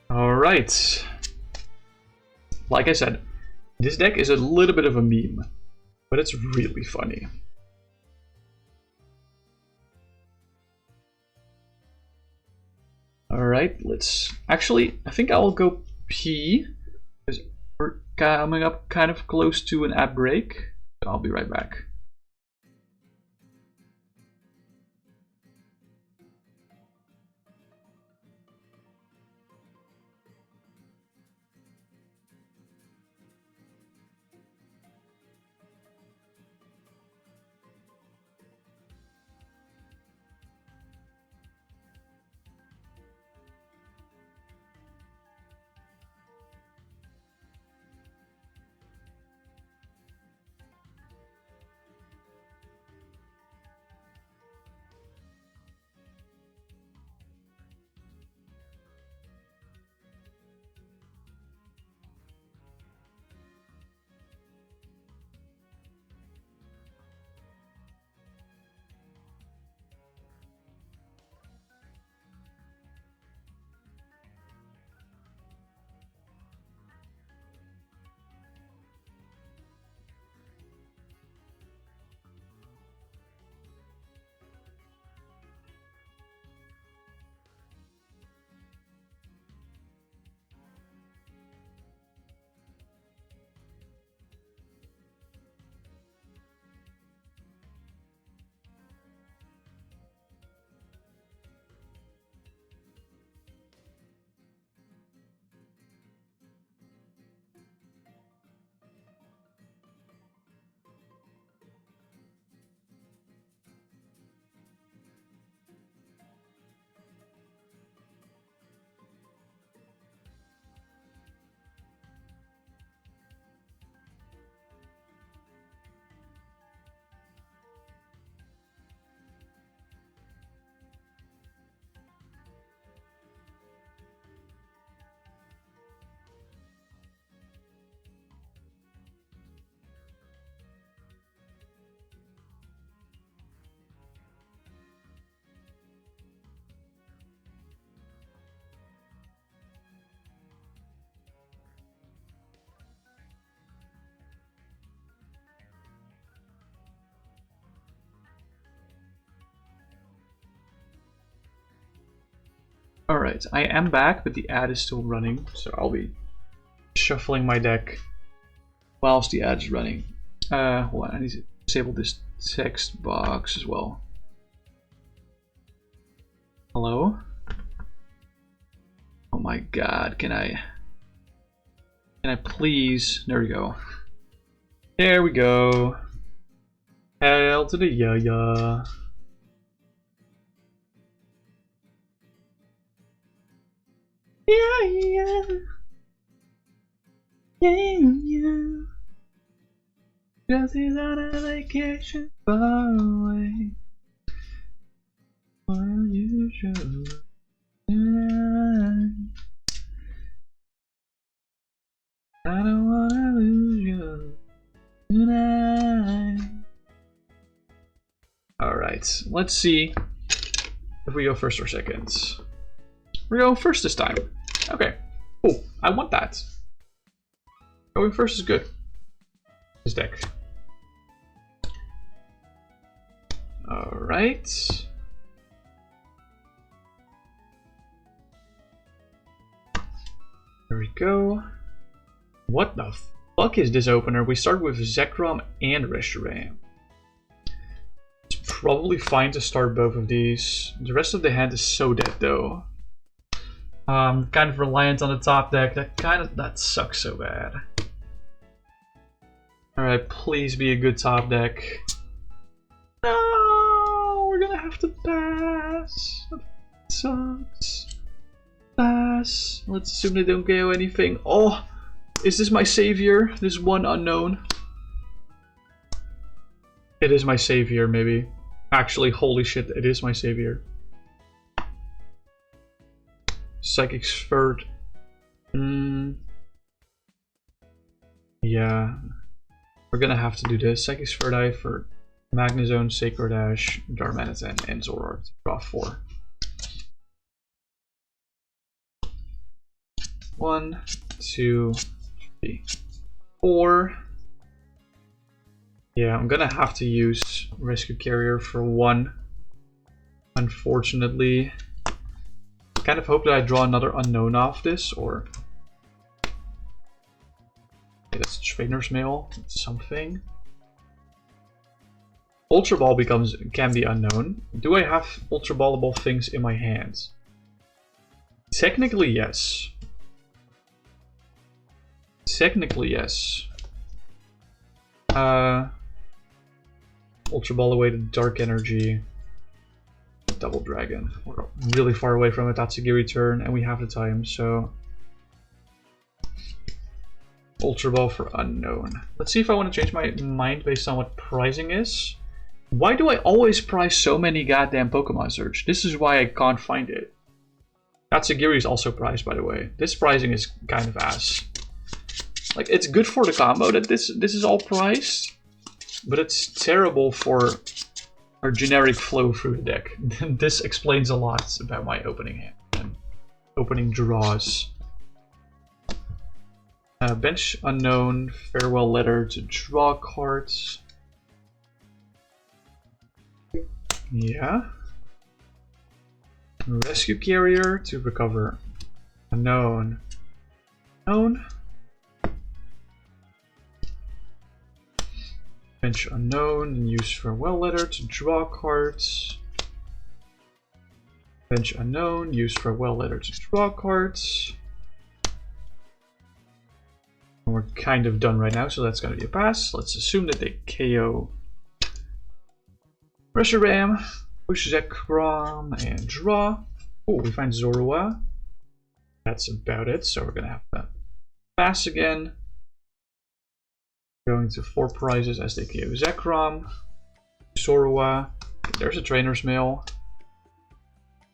Alright. Like I said, this deck is a little bit of a meme, but it's really funny. Alright, let's... Actually, I think I'll go pee, because we're coming up kind of close to an ad break. I'll be right back. Alright, I am back, but the ad is still running, so I'll be shuffling my deck whilst the ad is running. Hold on, I need to disable this text box as well. Hello? Oh my god, can I please? There we go. There we go. Hail to the ya. Yeah. Cause he's on a vacation far away. While you show tonight. I don't wanna lose you tonight. Alright, let's see if we go first or second. We're going first this time. Okay. Cool. I want that. Going first is good. This deck. Alright. There we go. What the fuck is this opener? We start with Zekrom and Reshiram. It's probably fine to start both of these. The rest of the hand is so dead though. Kind of reliant on the top deck. That sucks so bad. Alright, please be a good top deck. No, we're gonna have to pass. It sucks. Pass. Let's assume they don't KO anything. Oh, is this my savior? This one unknown. It is my savior, maybe. Actually, holy shit, it is my savior. Psychic Spurt. Yeah. We're gonna have to do this. Psychic Spurt for Magnezone, Sacred Ash, Darmanitan, and Zoroark. Draw 4. 1, 2, 3, 4. Yeah, I'm gonna have to use Rescue Carrier for 1. Unfortunately. Kind of hope that I draw another unknown off this, or... Okay, that's Trainer's Mail. That's something. Ultra Ball can be unknown. Do I have Ultra Ballable things in my hands? Technically, yes. Technically, yes. Ultra Ball away to Dark Energy. Double Dragon. We're really far away from a Tatsugiri turn, and we have the time, so... Ultra Ball for unknown. Let's see if I want to change my mind based on what pricing is. Why do I always price so many goddamn Pokemon Search? This is why I can't find it. Tatsugiri is also priced, by the way. This pricing is kind of ass. Like, it's good for the combo that this is all priced, but it's terrible for our generic flow through the deck. This explains a lot about my opening hand and opening draws. Bench unknown, farewell letter to draw cards. Yeah. Rescue Carrier to recover unknown. Unknown. Bench unknown and use farewell letter to draw cards. Bench unknown, use farewell letter to draw cards. And we're kind of done right now, so that's gonna be a pass. Let's assume that they KO Reshiram, push Zekrom, and draw. Oh, we find Zorua. That's about it, so we're gonna have to pass again. Going to 4 prizes as they KO Zekrom, Zorua. There's a Trainer's Mail.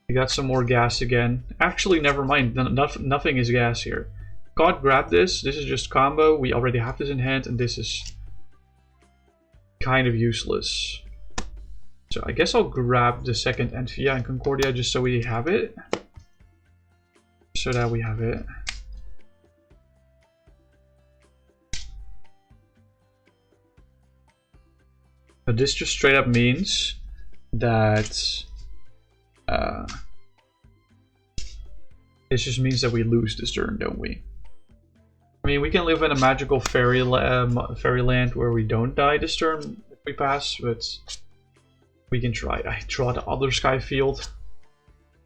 We got some more gas again. Actually, never mind. Nothing is gas here. Can't grab this. This is just combo. We already have this in hand, and this is kind of useless. So I guess I'll grab the second Anthea and Concordia just so we have it. So that we have it. But this just straight up means that this just means that we lose this turn, don't we? I mean, we can live in a magical fairyland where we don't die this turn if we pass, but we can try. I draw the other Sky Field,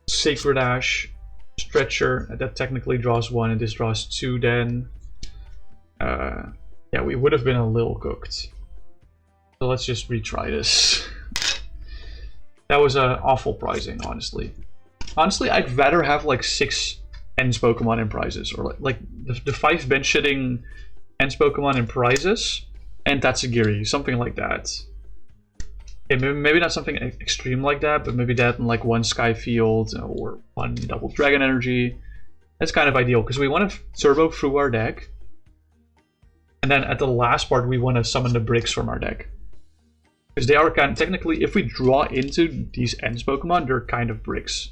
Sacred Ash, Stretcher. That technically draws 1, and this draws 2. Then, yeah, we would have been a little cooked. So let's just retry this. That was an awful pricing, honestly. Honestly, I'd rather have like 6 Ends Pokemon in prizes, or like the 5 bench sitting Ends Pokemon in prizes, and Tatsugiri, something like that. Okay, maybe not something extreme like that, but maybe that and like 1 Sky Field or 1 Double Dragon Energy. That's kind of ideal because we want to turbo through our deck, and then at the last part we want to summon the bricks from our deck. Because they are kind of, technically, if we draw into these Ends Pokemon, they're kind of bricks.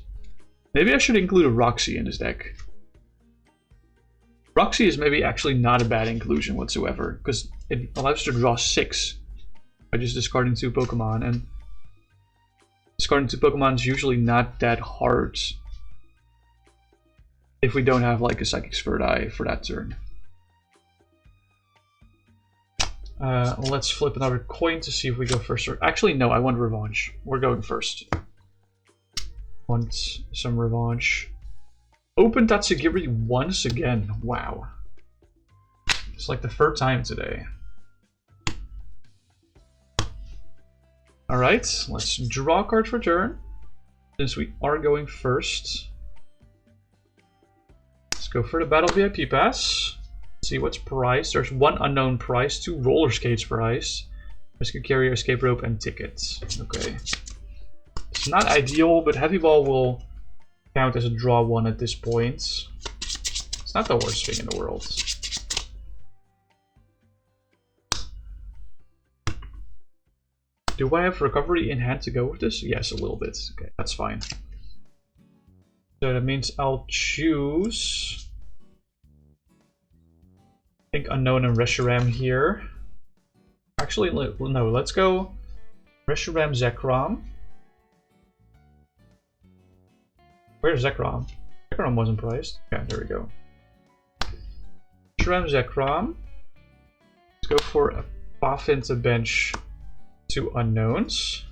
Maybe I should include a Roxy in this deck. Roxy is maybe actually not a bad inclusion whatsoever, because it allows us to draw 6 by just discarding 2 Pokemon, and discarding 2 Pokemon is usually not that hard if we don't have like a Psychic Sphere for that turn. Let's flip another coin to see if we go first. Or actually, no, I want revanche. We're going first. Want some revanche. Open Tatsugiri once again. Wow. It's like the 3rd time today. Alright, let's draw a card for turn. Since we are going first. Let's go for the Battle VIP Pass. See what's priced. There's 1 unknown prize, 2 roller skates prize, rescue carrier, escape rope, and tickets. Okay. It's not ideal, but heavy ball will count as a draw 1 at this point. It's not the worst thing in the world. Do I have recovery in hand to go with this? Yes, a little bit. Okay, that's fine. So that means I'll choose, I think, Unknown and Reshiram here. Actually, no, let's go Reshiram, Zekrom. Where's Zekrom? Zekrom wasn't priced. Okay, there we go. Reshiram, Zekrom. Let's go for a Puffin to bench 2 unknowns.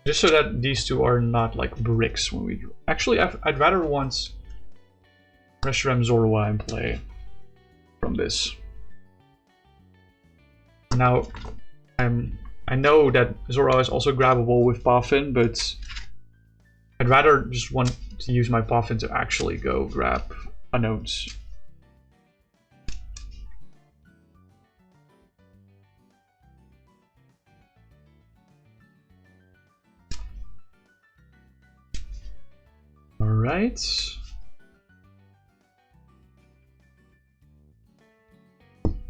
Just so that these 2 are not like bricks when we draw. Actually, I'd rather want Reshiram Zorua in play from this. Now, I know that Zorua is also grabbable with Puffin, but I'd rather just want to use my Puffin to actually go grab unknowns. Alright.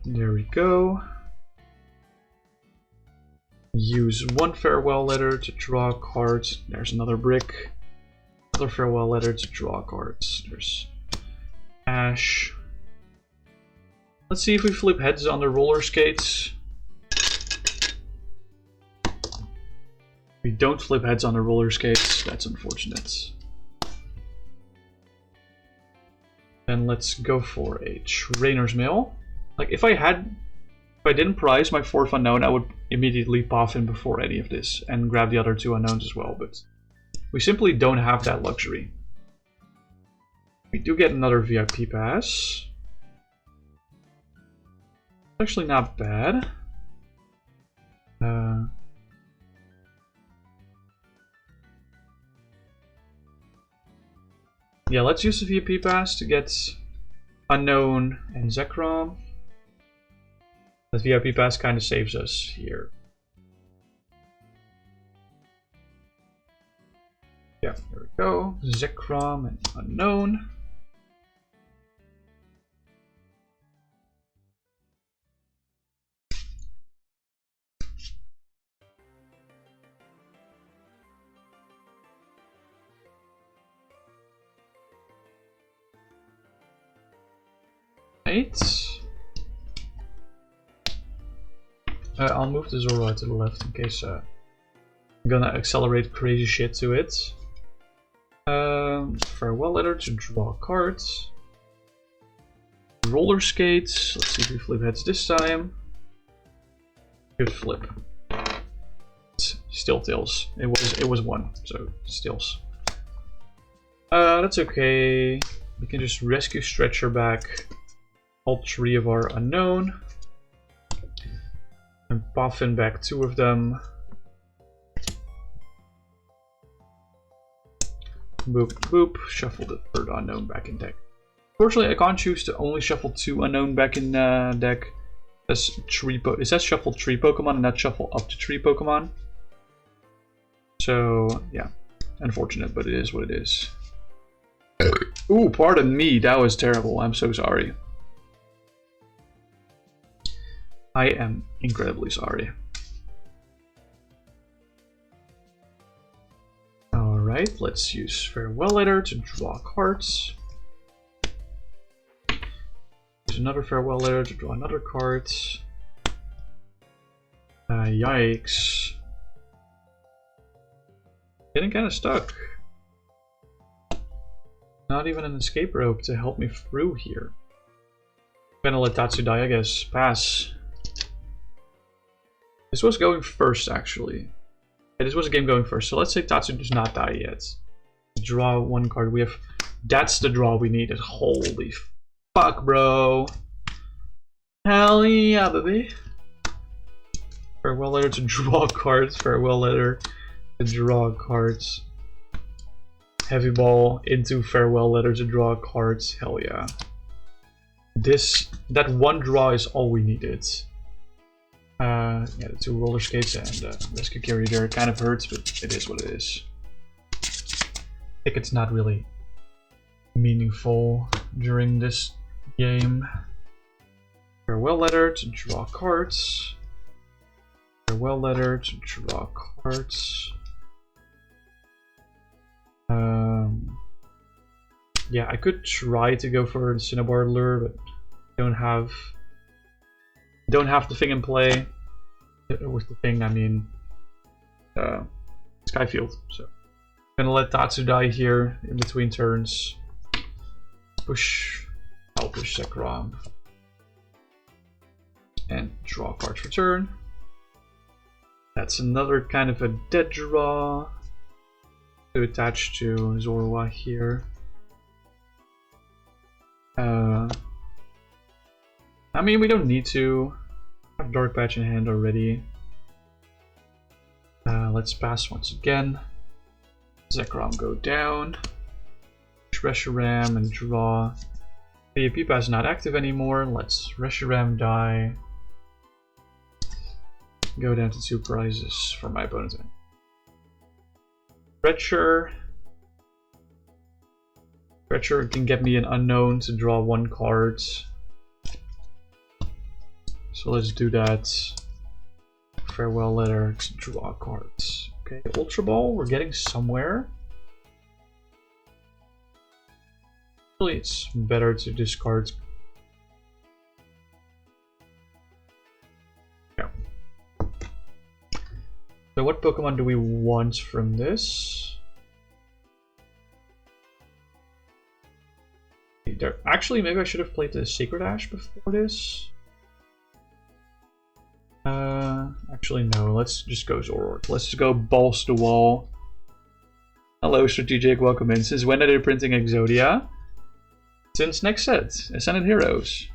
There we go. Use 1 farewell letter to draw a card. There's another brick. Another farewell letter to draw cards. There's Ash. Let's see if we flip heads on the roller skates. We don't flip heads on the roller skates. That's unfortunate. Then let's go for a Trainer's Mail. Like, if I didn't prize my 4th unknown, I would immediately Puffin before any of this and grab the other 2 unknowns as well, but we simply don't have that luxury. We do get another VIP pass. Actually not bad. Yeah, let's use the VIP pass to get Unknown and Zekrom. The VIP pass kind of saves us here. Yeah, there we go. Zekrom and Unknown. Right. I'll move the Zorua to the left in case I'm gonna accelerate crazy shit to it. Farewell letter to draw cards. Roller skates. Let's see if we flip heads this time. Good flip. Still tails. It was 1, so stills. That's okay. We can just rescue Stretcher back all 3 of our unknown. And Puffin back 2 of them. Boop, boop. Shuffle the 3rd unknown back in deck. Unfortunately, I can't choose to only shuffle 2 unknown back in deck. It says shuffle 3 Pokemon and not shuffle up to 3 Pokemon. So, yeah. Unfortunate, but it is what it is. Ooh, pardon me. That was terrible. I'm so sorry. I am incredibly sorry. Alright, let's use Farewell Letter to draw cards. Use another Farewell Letter to draw another card. Yikes. Getting kind of stuck. Not even an escape rope to help me through here. I'm gonna let Tatsu die, I guess. Pass. This was going first, actually. Yeah, this was a game going first, so let's say Tatsu does not die yet. Draw 1 card. We have... That's the draw we needed. Holy fuck, bro. Hell yeah, baby. Farewell Letter to draw cards. Farewell Letter to draw cards. Heavy Ball into Farewell Letter to draw cards. Hell yeah. That 1 draw is all we needed. Yeah, the 2 roller skates and rescue carry there kind of hurts, but it is what it is. I think it's not really meaningful during this game. Farewell Letter to draw cards. Farewell Letter to draw cards. Yeah, I could try to go for the Cinnabar Lure, but don't have the thing in play. With the thing, I mean Skyfield. So I'm gonna let Tatsu die here in between turns. Push, I'll push Zekrom, and draw cards for turn. That's another kind of a dead draw to attach to Zorua here. I mean, we don't need to. I have Dark Patch in hand already. Let's pass once again. Zekrom go down. Reshiram and draw. The Pipa is not active anymore. Let's Reshiram die. Go down to 2 prizes for my opponent. Retcher. Retcher can get me an unknown to draw 1 card. So let's do that. Farewell Letter to draw cards. Okay, Ultra Ball, we're getting somewhere. Really, it's better to discard. Yeah. So what Pokemon do we want from this? Actually, maybe I should have played the Sacred Ash before this. Actually no, let's just go Zoroark. Let's just go balls to wall. Hello Strategic, welcome in. Since when are they printing Exodia? Since next set, Ascended Heroes.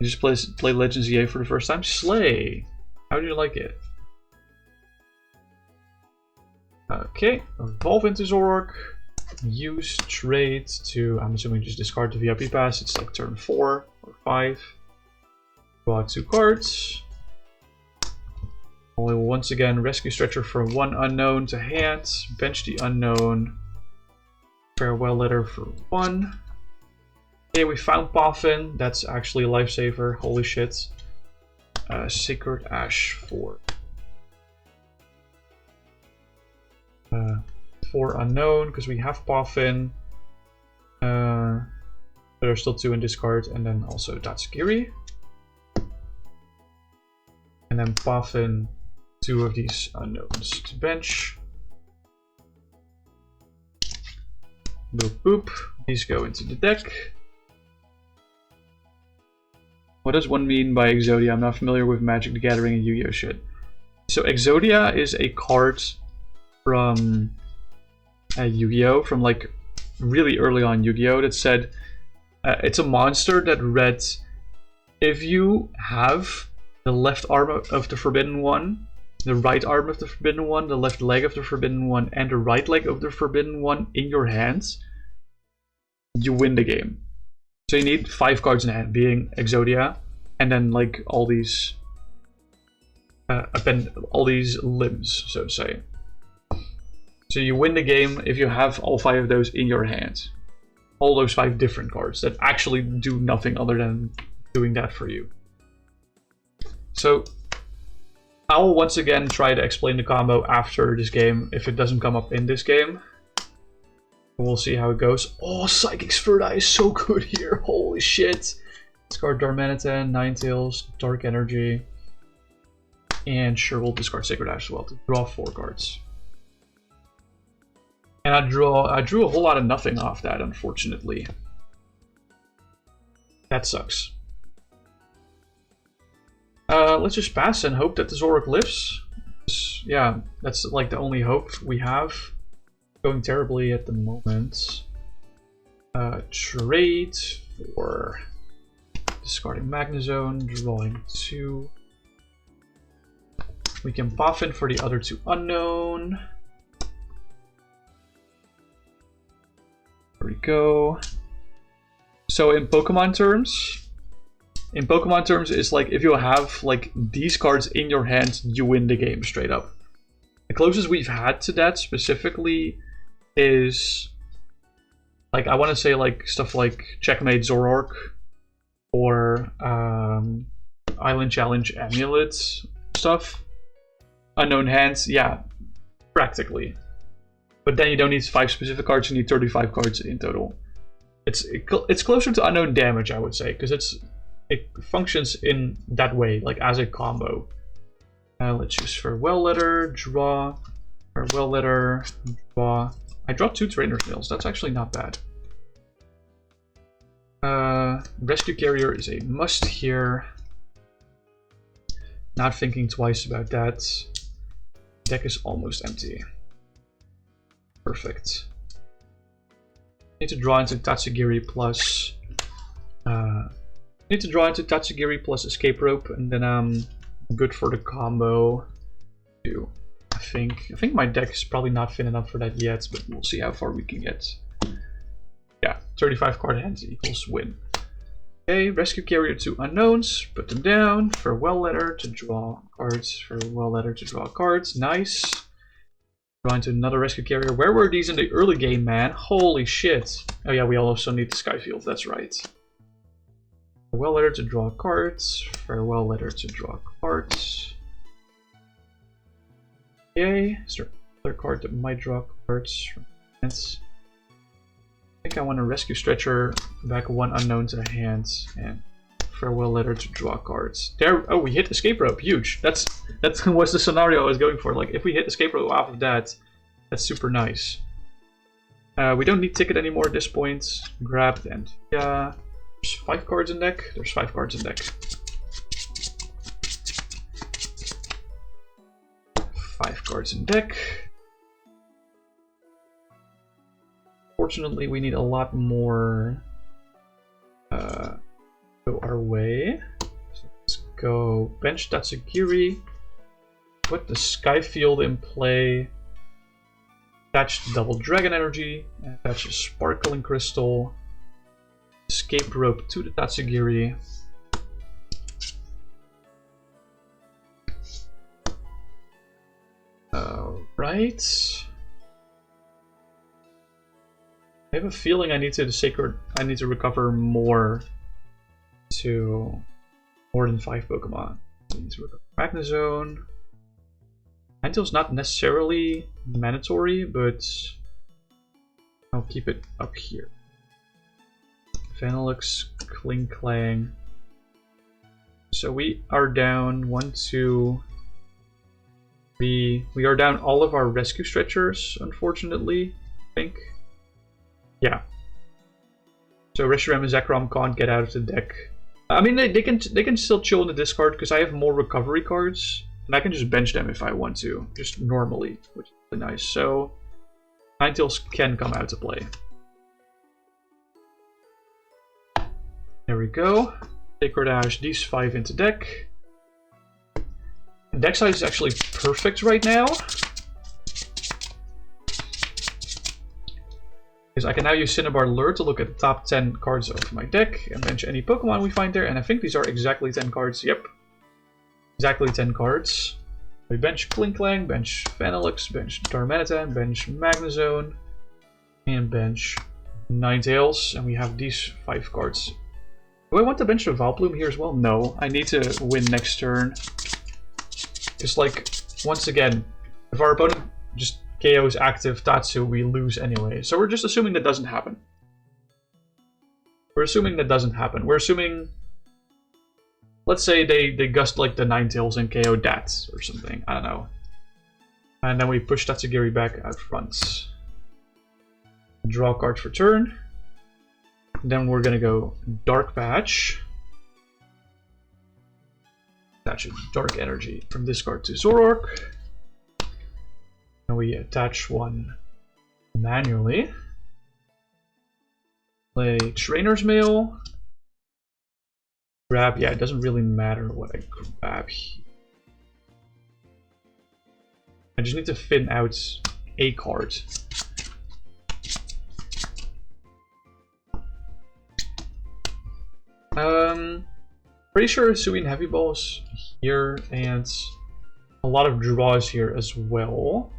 You just play Legends EA for the first time? Slay! How do you like it? Okay, evolve into Zoroark. Use trade to, I'm assuming just discard the VIP pass. It's like turn 4 or 5. Draw 2 cards. Only once again, rescue Stretcher for 1 unknown to hand. Bench the unknown. Farewell Letter for 1. Okay, we found Puffin. That's actually a lifesaver. Holy shit. Sacred Ash for 4 unknown, because we have Puffin. There are still 2 in discard, and then also Tatsugiri. And then Puffin 2 of these unknowns to bench. Boop boop. These go into the deck. What does one mean by Exodia? I'm not familiar with Magic the Gathering and Yu-Gi-Oh shit. So Exodia is a card from Yu-Gi-Oh! From like really early on Yu-Gi-Oh! That said it's a monster that read, if you have the left arm of the Forbidden One, the right arm of the Forbidden One, the left leg of the Forbidden One, and the right leg of the Forbidden One in your hands, you win the game. So you need 5 cards in hand, being Exodia, and then like all these limbs, so to say. So you win the game if you have all 5 of those in your hand. All those 5 different cards that actually do nothing other than doing that for you. So I will once again try to explain the combo after this game if it doesn't come up in this game. We'll see how it goes. Oh, Psychic Spherda is so good here. Holy shit. Discard Darmanitan, Ninetales, Dark Energy. And sure, we'll discard Sacred Ash as well to draw 4 cards. And I drew a whole lot of nothing off that, unfortunately. That sucks. Let's just pass and hope that the Zoroark lives. Yeah, that's like the only hope we have. Going terribly at the moment. Trade for discarding Magnezone, drawing 2. We can Boffin for the other 2 unknown. There we go. So in Pokemon terms, it's like if you have like these cards in your hand, you win the game straight up. The closest we've had to that specifically is like, I want to say like stuff like Checkmate Zoroark or Island Challenge Amulet stuff. Unknown hands, yeah, practically. But then you don't need 5 specific cards, you need 35 cards in total. It's closer to unknown damage, I would say, because it functions in that way, like as a combo. Let's use Farewell Letter, draw, Farewell Letter, draw. I draw 2 Trainer's Mails, that's actually not bad. Rescue Carrier is a must here. Not thinking twice about that. Deck is almost empty. Perfect. Need to draw into Tatsugiri plus Escape Rope, and then I'm good for the combo too. I think my deck is probably not thin enough for that yet, but we'll see how far we can get. Yeah, 35 card hands equals win. Okay, Rescue Carrier 2 unknowns, put them down. Farewell Letter to draw cards. Farewell Letter to draw cards. Nice. Draw into another Rescue Carrier. Where were these in the early game, man? Holy shit. Oh yeah, we also need the Skyfield, that's right. Farewell Letter to draw cards. Farewell Letter to draw cards. Okay, is there another card that might draw cards from hands? I think I want to Rescue Stretcher, back 1 unknown to the hands, and Farewell Letter to draw cards. There, oh, we hit Escape Rope, huge. That was the scenario I was going for. Like, if we hit Escape Rope off of that, that's super nice. We don't need Ticket anymore at this point. Grabbed, and yeah, there's 5 cards in deck. There's 5 cards in deck. 5 cards in deck. Fortunately, we need a lot more go our way. So let's go bench Tatsugiri, put the Skyfield in play, attach the Double Dragon Energy, attach a Sparkling Crystal, Escape Rope to the Tatsugiri. Alright. I have a feeling I need to recover more to more than 5 Pokemon. I need to recover Magnezone. Ninetale's not necessarily mandatory, but I'll keep it up here. Vanillux, Kling Klang. So we are down 1, 2, 3. We are down all of our Rescue Stretchers, unfortunately, I think. Yeah. So Reshiram and Zekrom can't get out of the deck. I mean, they can still chill in the discard because I have more recovery cards, and I can just bench them if I want to, just normally, which is really nice. So Ninetales can come out to play. There we go. Sacred Ash, these 5 into deck. Deck size is actually perfect right now. Because I can now use Cinnabar Lure to look at the top 10 cards of my deck and bench any Pokemon we find there. And I think these are exactly 10 cards. Yep. Exactly 10 cards. We bench Klinklang, bench Vanillux, bench Darmanitan, bench Magnezone, and bench Ninetales. And we have these 5 cards. Do I want to bench the Vileplume here as well? No. I need to win next turn. Just like, once again, if our opponent just KO's active Tatsu, we lose anyway. So we're just assuming that doesn't happen. We're assuming that doesn't happen. We're assuming... Let's say they gust like the Ninetales and KO that or something. I don't know. And then we push Tatsugiri back out front. Draw a card for turn. Then we're gonna go Dark Patch. Attach Dark Energy from this card to Zoroark. And we attach one manually. Play Trainer's Mail. Grab, yeah, it doesn't really matter what I grab here. I just need to thin out a card. Pretty sure Suin Heavy Balls here and a lot of draws here as well.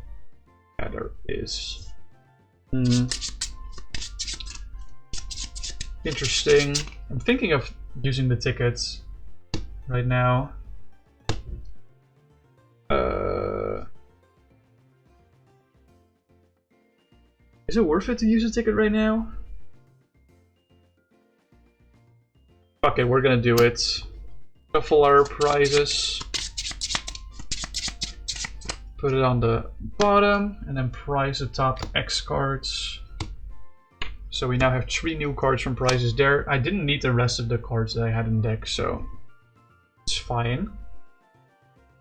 Yeah, there is. Interesting. I'm thinking of using the tickets right now. Is it worth it to use a ticket right now? Fuck it, we're gonna do it. Shuffle our prizes. Put it on the bottom, and then prize the top X cards. So we now have 3 new cards from prizes there. I didn't need the rest of the cards that I had in deck, so it's fine.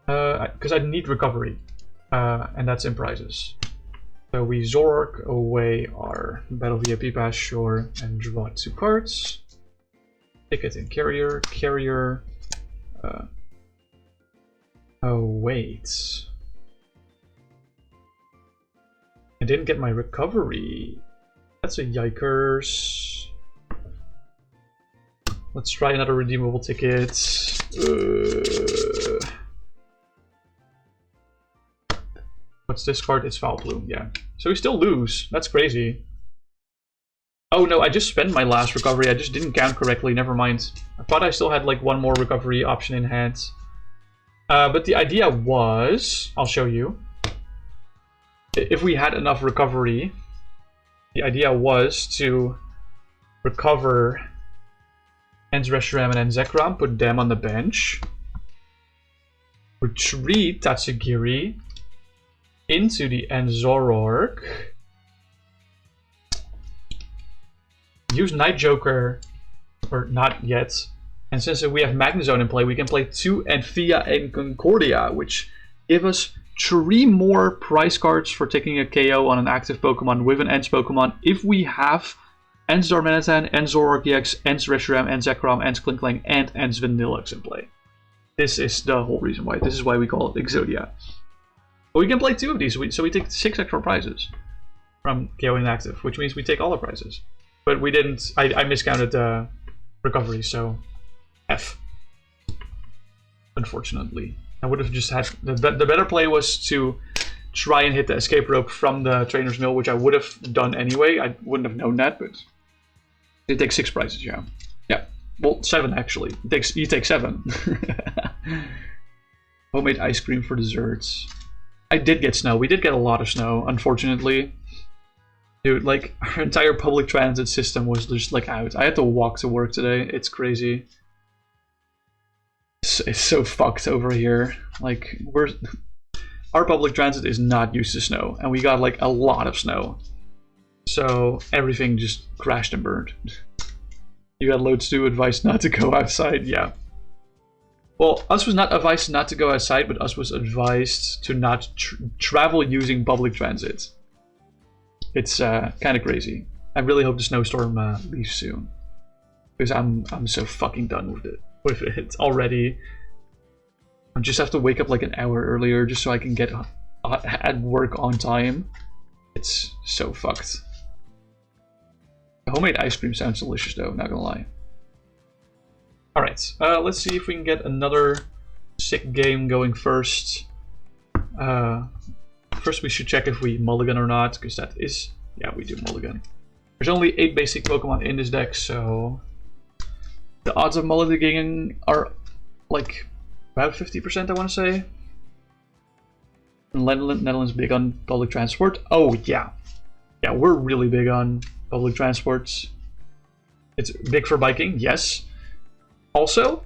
Because I need recovery, and that's in prizes. So we Zoroark away our Battle VIP Pass, sure, and draw 2 cards. Ticket and Carrier. Carrier. Oh, wait. I didn't get my recovery. That's a yikers. Let's try another redeemable ticket. What's this card? It's Vileplume, yeah. So we still lose. That's crazy. Oh no, I just spent my last recovery. I just didn't count correctly. Never mind. I thought I still had like one more recovery option in hand. But the idea was... I'll show you. If we had enough recovery, the idea was to recover Ends Reshiram and Zekrom, put them on the bench, retreat Tatsugiri into the End Zoroark, use Night Joker, or not yet, and since we have Magnezone in play, we can play 2 Anthea and Concordia, which give us 3 more prize cards for taking a KO on an active Pokemon with an Ents Pokemon if we have Ents Darmanitan, Ents Zoroark EX, Ents Reshiram, Ents Zekrom, Ents Klinklang, and Ents Vanillux in play. This is the whole reason why. This is why we call it Exodia. But we can play 2 of these, so we take 6 extra prizes from KOing active, which means we take all the prizes. But we didn't, I miscounted the recovery, so F. Unfortunately. I would have just had... The better play was to try and hit the escape rope from the Trainer's Mill, which I would have done anyway. I wouldn't have known that, but... It takes 6 prizes, yeah. Yeah. Well, 7 actually. You take 7. Homemade ice cream for desserts. I did get snow. We did get a lot of snow, unfortunately. Dude, like, our entire public transit system was just, like, out. I had to walk to work today. It's crazy. It's so fucked over here. Like, our public transit is not used to snow, and we got, like, a lot of snow. So, everything just crashed and burned. You got loads to advice not to go outside, yeah. Well, us was not advised not to go outside, but us was advised to not travel using public transit. It's kind of crazy. I really hope the snowstorm leaves soon, because I'm so fucking done with it. Already. I just have to wake up like an hour earlier just so I can get at work on time. It's so fucked. The homemade ice cream sounds delicious though, not gonna lie. Alright, let's see if we can get another sick game going first. First we should check if we mulligan or not, because that is... yeah, we do mulligan. There's only 8 basic Pokemon in this deck, so... the odds of mulliganing are like about 50%, I want to say. Netherlands big on public transport. Oh yeah. Yeah, we're really big on public transports. It's big for biking, yes. Also,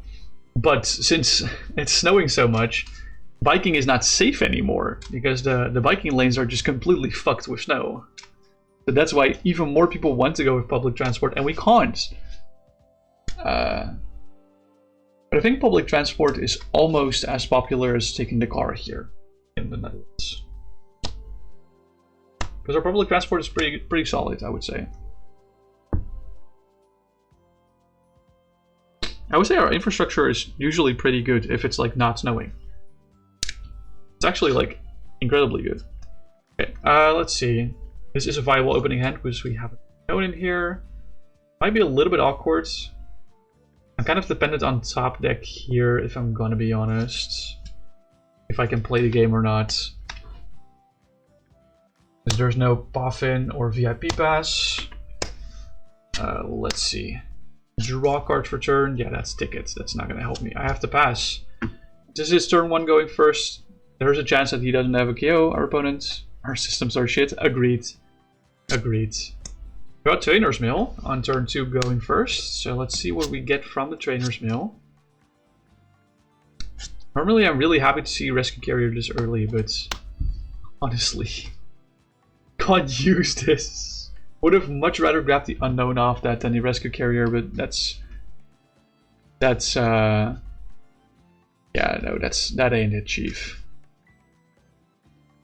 but since it's snowing so much, biking is not safe anymore because the biking lanes are just completely fucked with snow. So that's why even more people want to go with public transport and we can't. But I think public transport is almost as popular as taking the car here in the Netherlands. Because our public transport is pretty solid, I would say. I would say our infrastructure is usually pretty good if it's like not snowing. It's actually like incredibly good. Okay, let's see. This is a viable opening hand because we have a note in here. Might be a little bit awkward. I'm kind of dependent on top deck here, if I'm gonna be honest. If I can play the game or not. Because there's no Puffin or VIP pass. Let's see. Draw card for turn. Yeah, that's tickets. That's not gonna help me. I have to pass. This is turn 1 going first. There's a chance that he doesn't have a KO, our opponent. Our systems are shit. Agreed. Agreed. Got Trainer's Mail on turn 2 going first. So let's see what we get from the Trainer's Mail. Normally I'm really happy to see Rescue Carrier this early, but honestly, can't use this. Would have much rather grabbed the Unknown off that than the Rescue Carrier, but that's yeah, no, that ain't it, Chief.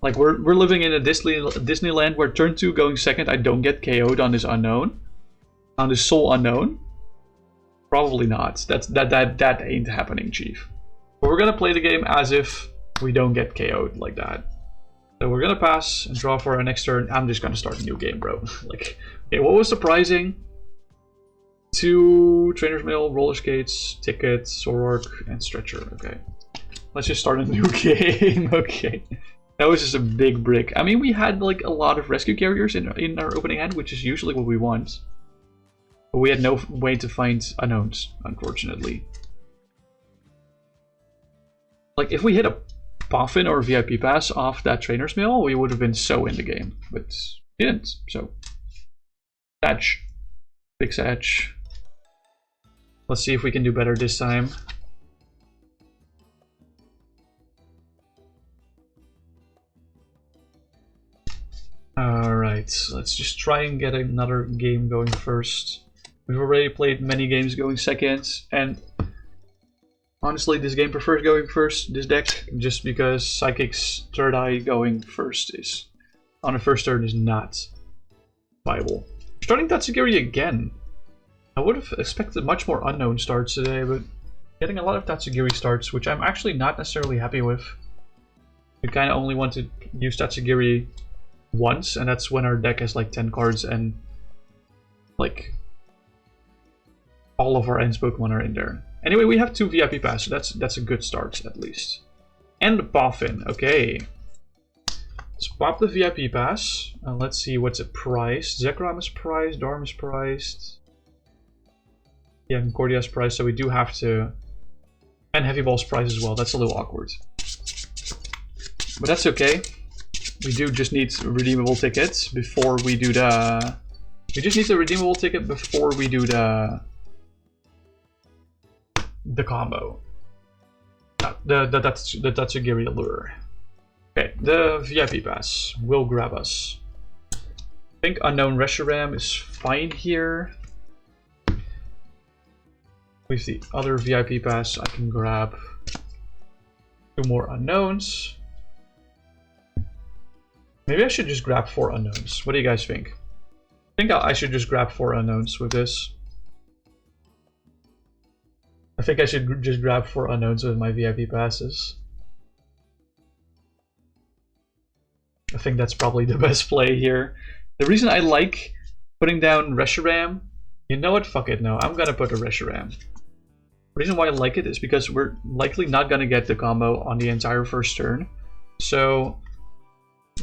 Like, we're living in a Disneyland where turn 2 going second, I don't get KO'd on this Unknown. On this Soul Unknown. Probably not. That ain't happening, Chief. But we're gonna play the game as if we don't get KO'd like that. So we're gonna pass and draw for our next turn. I'm just gonna start a new game, bro. Like, okay, what was surprising? 2 Trainer's Mail, Roller Skates, Ticket, Sorork, and Stretcher. Okay. Let's just start a new game. Okay. That was just a big brick. I mean, we had like a lot of Rescue Carriers in our opening hand, which is usually what we want. But we had no way to find Unknowns, unfortunately. Like, if we hit a Puffin or VIP pass off that Trainer's Mail, we would have been so in the game. But we didn't, so... Satch. Big Satch. Let's see if we can do better this time. Alright, let's just try and get another game going first. We've already played many games going second, and honestly this game prefers going first, this deck, just because Psychic's Third Eye going first is, on the first turn, is not viable. Starting Tatsugiri again. I would have expected much more Unknown starts today, but getting a lot of Tatsugiri starts, which I'm actually not necessarily happy with. We kind of only want to use Tatsugiri once, and that's when our deck has like 10 cards and like all of our ends Pokemon are in there. Anyway, we have 2 VIP pass, so that's a good start at least. And the Puffin, okay. Let's pop the VIP pass. Let's see what's it priced. Zekrom is priced, Darm is priced. Yeah, Concordia is priced, so we do have to. And Heavy Ball's priced as well. That's a little awkward, but that's okay. We do just need redeemable tickets before we do the... We just need the redeemable ticket before we do the combo. The Tatsugiri Allure. Okay, the VIP pass will grab us. I think Unknown Reshiram is fine here. With the other VIP pass, I can grab 2 more Unknowns. Maybe I should just grab 4 Unknowns. What do you guys think? I think I should just grab 4 Unknowns with this. I think I should just grab 4 unknowns with my VIP passes. I think that's probably the best play here. The reason I like putting down Reshiram, you know what, fuck it, no, I'm gonna put a Reshiram. The reason why I like it is because we're likely not gonna get the combo on the entire first turn. So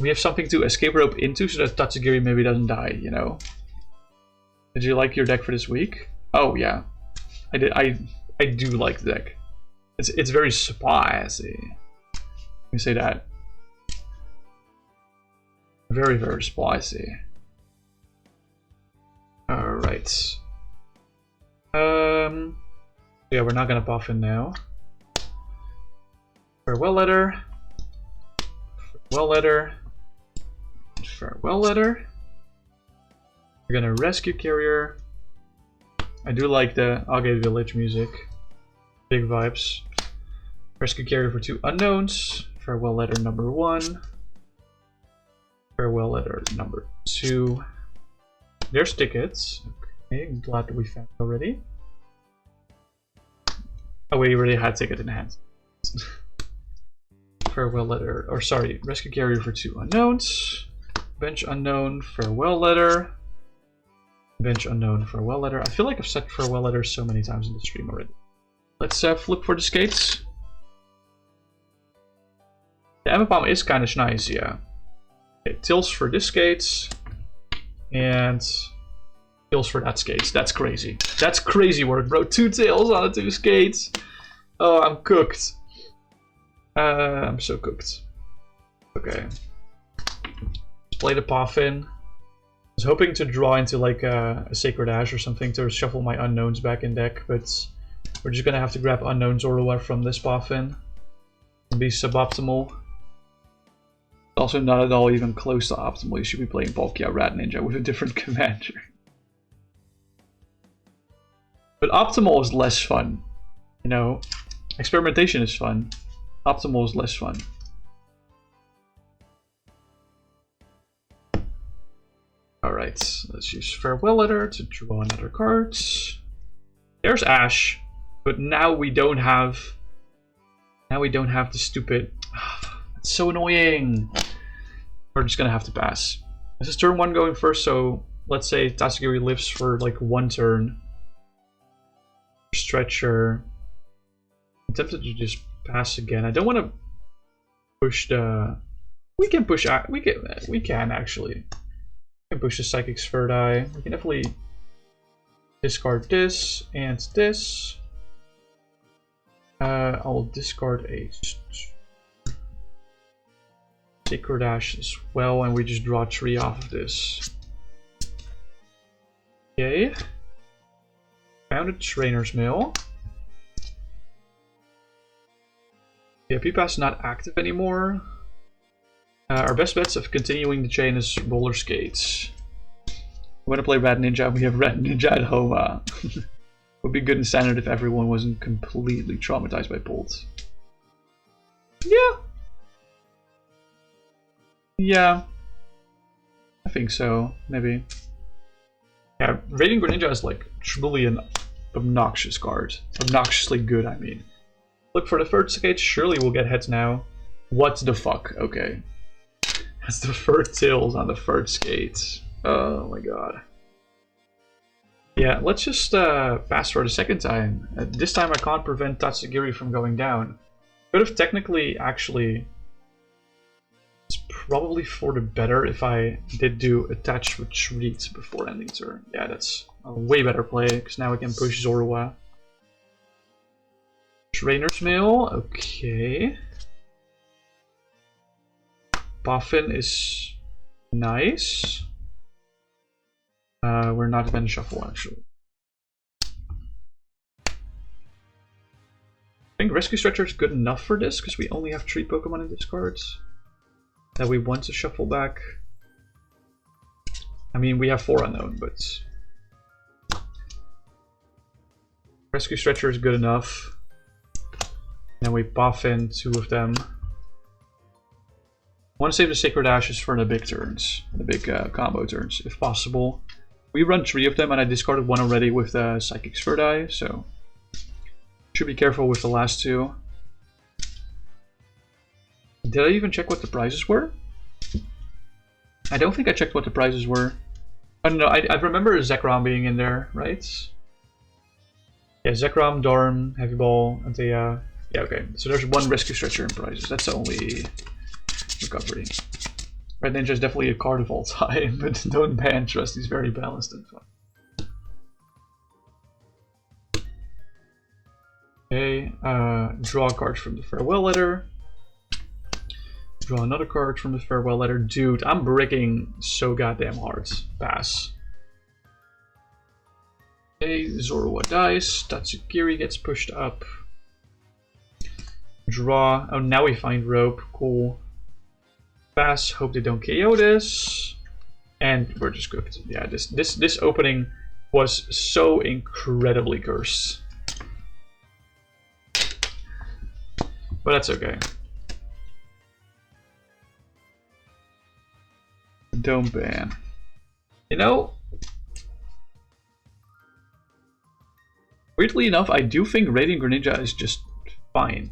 we have something to escape rope into so that Tatsugiri maybe doesn't die, you know? Did you like your deck for this week? Oh yeah, I did. I do like the deck. It's very spicy. Let me say that. Very, very spicy. Alright. Yeah, we're not gonna buff in now. Farewell letter. Farewell letter. Farewell letter. We're gonna rescue carrier. I do like the Agate Village music. Big vibes. Rescue carrier for 2 unknowns. Farewell letter number 1. Farewell letter number 2. There's tickets. Okay, I'm glad that we found it already. Oh, we already had ticket in hand. Farewell letter, or sorry, rescue carrier for 2 unknowns. Bench unknown, farewell letter. Bench unknown, farewell letter. I feel like I've said farewell letter so many times in the stream already. Let's flip for the skates. The Emapalm is kind of nice, yeah. Okay, tills for this skates. And tills for that skates. That's crazy. That's crazy work, bro. 2 tills on the 2 skates. Oh, I'm cooked. I'm so cooked. Okay. Let's play the Poffin. I was hoping to draw into like a Sacred Ash or something to shuffle my unknowns back in deck, but we're just gonna have to grab unknown Zorua from this Poffin. It'll be suboptimal. Also not at all even close to optimal. You should be playing Palkia Rat Ninja with a different commander. But optimal is less fun. You know, experimentation is fun. Optimal is less fun. Alright, let's use Farewell Letter to draw another card. There's Ash, but now we don't have... Now we don't have the stupid... That's so annoying! We're just gonna have to pass. This is turn 1 going first, so let's say Tatsugiri lives for like 1 turn. Stretcher. I'm tempted to just pass again. I don't want to push the... We can push... We can actually. We can push the Psychic Sphere die. We can definitely discard this and this. I'll discard a Sacred Ash as well, and we just draw 3 off of this. Okay. Found a Trainer's Mail. Yeah, P-Pass is not active anymore. Our best bets of continuing the chain is roller skates. We want to play Rat Ninja, we have Rat Ninja at home. Would be good and standard if everyone wasn't completely traumatized by Bolt. Yeah. Yeah. I think so, maybe. Yeah, Radiant Greninja is like truly an obnoxious card. Obnoxiously good, I mean. Look for the third skate, surely we'll get heads now. What the fuck? Okay. That's the third tills on the third skate. Oh my god. Yeah, let's just pass for the second time. This time I can't prevent Tatsugiri from going down. Could have technically actually... It's probably for the better if I did do Attached Retreat before ending turn. Yeah, that's a way better play, because now we can push Zorua. Trainer's Mail, okay. Poffin is nice. We're not going to shuffle, actually. I think Rescue Stretcher is good enough for this, because we only have 3 Pokemon in this card that we want to shuffle back. I mean, we have 4 unknown, but... Rescue Stretcher is good enough. Then we buff in 2 of them. I want to save the Sacred Ashes for the big turns, the big combo turns, if possible. We run 3 of them, and I discarded 1 already with the Psychic Sphere die, so Should be careful with the last two. Did I even check what the prizes were? I don't think I checked what the prizes were. I don't know, I remember Zekrom being in there, right? Yeah, Zekrom, Dorm, Heavy Ball, Antea. Yeah, okay. So there's one Rescue Stretcher in prizes. That's the only recovery. Red Ninja is definitely a card of all time, but don't ban Trust. He's very balanced and fun. Okay, draw a card from the Farewell Letter. Draw another card from the Farewell Letter. Dude, I'm bricking so goddamn hard. Pass. Okay, Zorua dies. Tatsukiri gets pushed up. Draw. Oh, now we find Rope. Cool. Pass. Hope they don't KO this. And we're just good. Yeah, this opening was so incredibly cursed. But that's okay. Don't ban. You know, weirdly enough, I do think Radiant Greninja is just fine.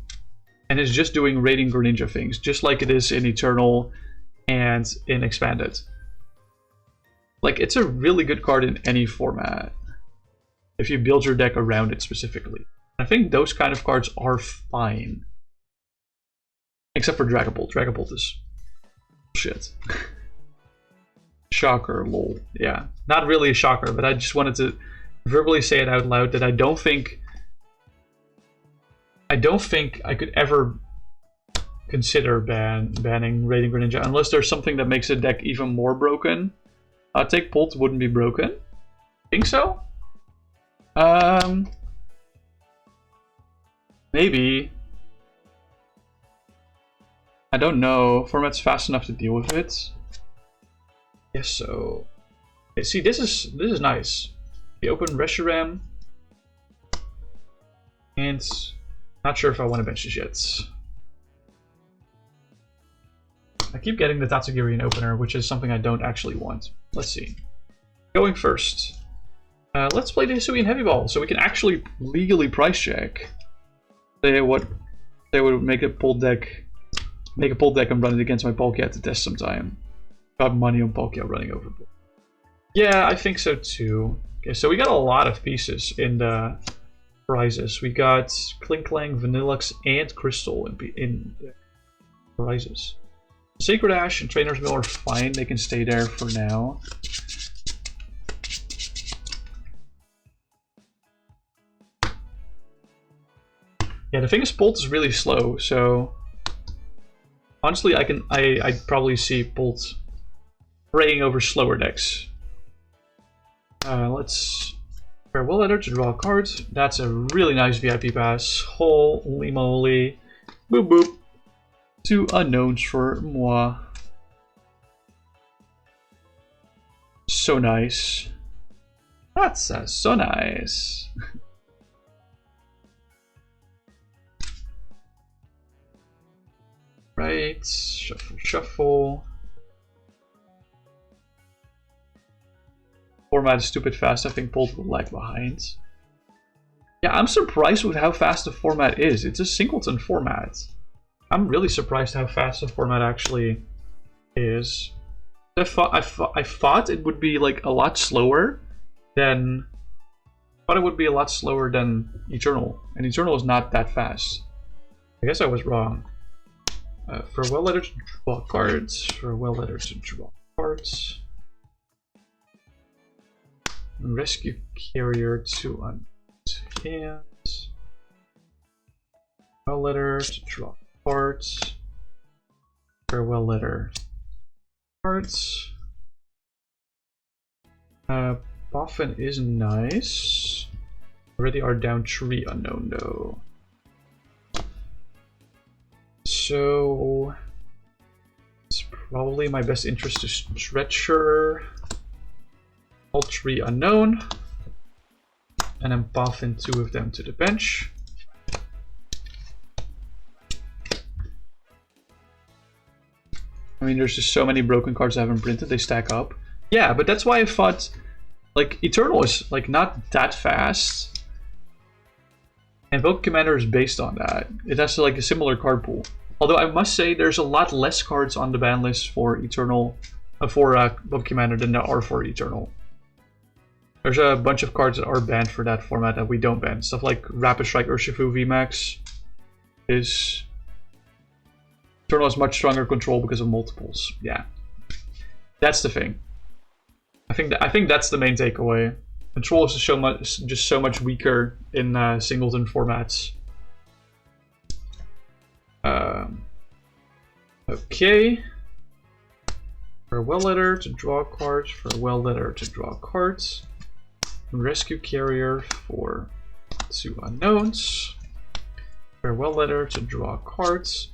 And it's just doing Radiant Greninja things, just like it is in Eternal and in Expanded. Like, it's a really good card in any format, if you build your deck around it specifically. I think those kind of cards are fine. Except for Dragapult. Dragapult is shit. Shocker, lol. Yeah, not really a shocker, but I just wanted to verbally say it out loud that I don't think I could ever consider banning Radiant Greninja unless there's something that makes the deck even more broken. Take Bolt wouldn't be broken. Think so? Maybe. I don't know. Format's fast enough to deal with it. Yes, so. Okay, see, this is nice. We open Reshiram. And not sure if I want to bench this yet. I keep getting the Tatsugiri in opener, which is something I don't actually want. Let's see. Going first. Let's play the Hisuian Heavy Ball, so we can actually legally price check. They would make a pull deck. Make a pull deck and run it against my Palkia to test sometime. Got money on Palkia running over. Yeah, I think so too. Okay, so we got a lot of pieces in the prizes. We got Klinklang, Vanillux, and Crystal in prizes. Sacred Ash and Trainer's Mill are fine. They can stay there for now. Yeah, the thing is, Bolt is really slow, so honestly, I'd probably see Bolt praying over slower decks. Let's Farewell Letter to draw a card. That's a really nice VIP pass. Holy moly. Boop boop. 2 unknowns for moi. So nice. That's so nice. Right, shuffle, shuffle. Format is stupid fast. I think Bolt will lag behind. Yeah, I'm surprised with how fast the format is. It's a singleton format. I'm really surprised how fast the format actually is. I thought it would be like a lot slower than. I thought it would be a lot slower than Eternal, and Eternal is not that fast. I guess I was wrong. Farewell Letter to draw cards. Farewell Letter to draw cards. Rescue Carrier to unlock hands. Farewell Letter to draw cards. Farewell Letter. Cards. Boffin is nice. Already are down 3 unknown though. So it's probably my best interest to Stretcher. All 3 unknown. And then Boffin 2 of them to the bench. I mean, there's just so many broken cards I haven't printed, they stack up. Yeah, but that's why I thought, like, Eternal is, like, not that fast. And Poke Commander is based on that. It has like a similar card pool. Although I must say there's a lot less cards on the ban list for Eternal, Poke Commander than there are for Eternal. There's a bunch of cards that are banned for that format that we don't ban. Stuff like Rapid Strike Urshifu VMAX is... Eternal has much stronger control because of multiples. Yeah. That's the thing. I think that's the main takeaway. Control is just so much weaker in singleton formats. Okay. Farewell Letter to draw cards. Farewell Letter to draw cards. Rescue Carrier for 2 unknowns. Farewell Letter to draw cards.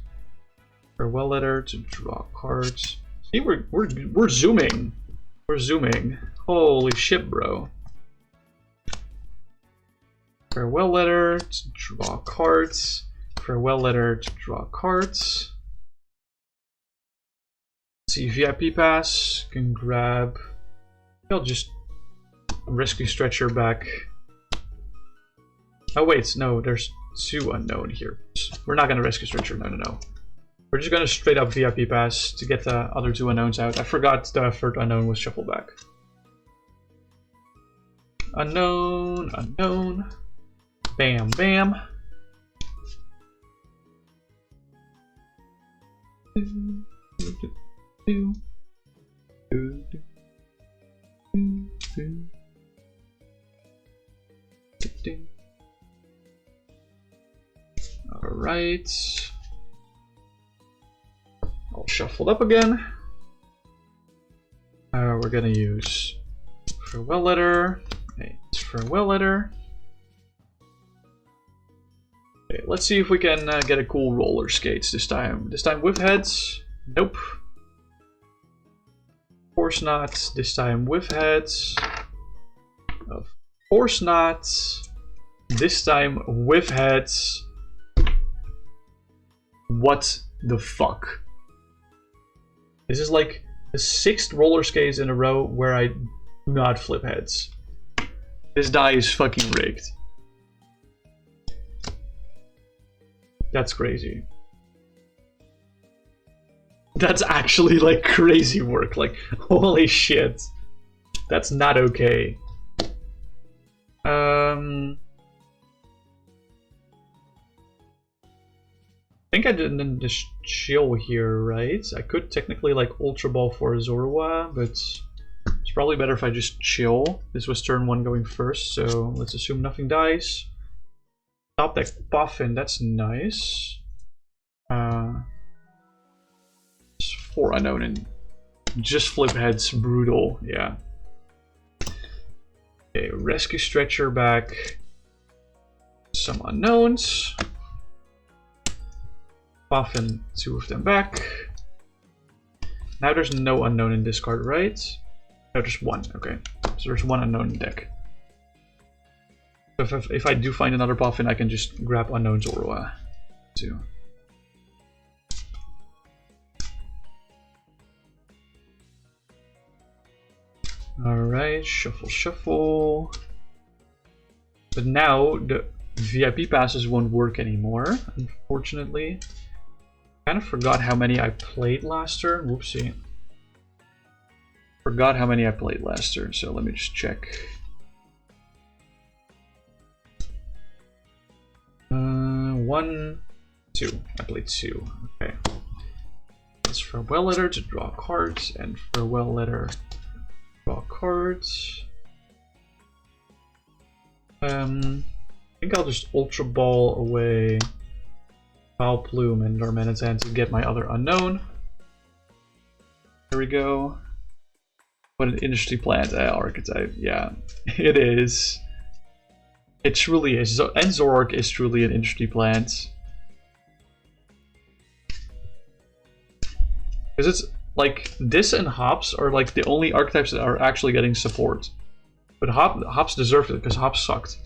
Farewell Letter to draw cards. See, we're zooming. We're zooming. Holy shit, bro. Farewell Letter to draw cards. Farewell Letter to draw cards. Let's see, VIP Pass. Can grab. I'll just Rescue Stretcher back. Oh wait, no, there's 2 unknown here. We're not gonna Rescue Stretcher, no. We're just gonna straight up VIP Pass to get the other 2 unknowns out. I forgot the 3rd unknown was shuffled back. Unknown, unknown. Bam, bam. Alright. All shuffled up again. We're gonna use Farewell Letter. Okay, it's Farewell Letter. Okay, let's see if we can get a cool roller skates this time. This time with heads. Nope. Of course not. This time with heads. Of course not. This time with heads. What the fuck? This is like the 6th roller skates in a row where I do not flip heads. This die is fucking rigged. That's crazy. That's actually like crazy work. Like, holy shit. That's not okay. I think I didn't just chill here, right? I could technically like Ultra Ball for Zorua, but it's probably better if I just chill. This was turn 1 going first, so let's assume nothing dies. Top deck Puffin, that's nice. 4 unknown and just flip heads, brutal, yeah. Okay, Rescue Stretcher back. Some unknowns. Puffin, 2 of them back. Now there's no unknown in this card, right? No, there's 1, okay. So there's 1 unknown in the deck. If I do find another Puffin, I can just grab unknown Zorua too. Alright, shuffle, shuffle. But now the VIP passes won't work anymore, unfortunately. Kind of forgot how many I played last turn. Whoopsie. Forgot how many I played last turn, so let me just check. 1, 2. I played 2. Okay. That's Farewell Letter to draw cards, and Farewell Letter to draw cards. I think I'll just Ultra Ball away Foul Plume and Darmanitan to get my other unknown. There we go. What an industry plant archetype. Yeah, it is. It truly is. And Zoroark is truly an industry plant. Because it's like this and Hops are like the only archetypes that are actually getting support. But Hops deserved it because Hops sucked.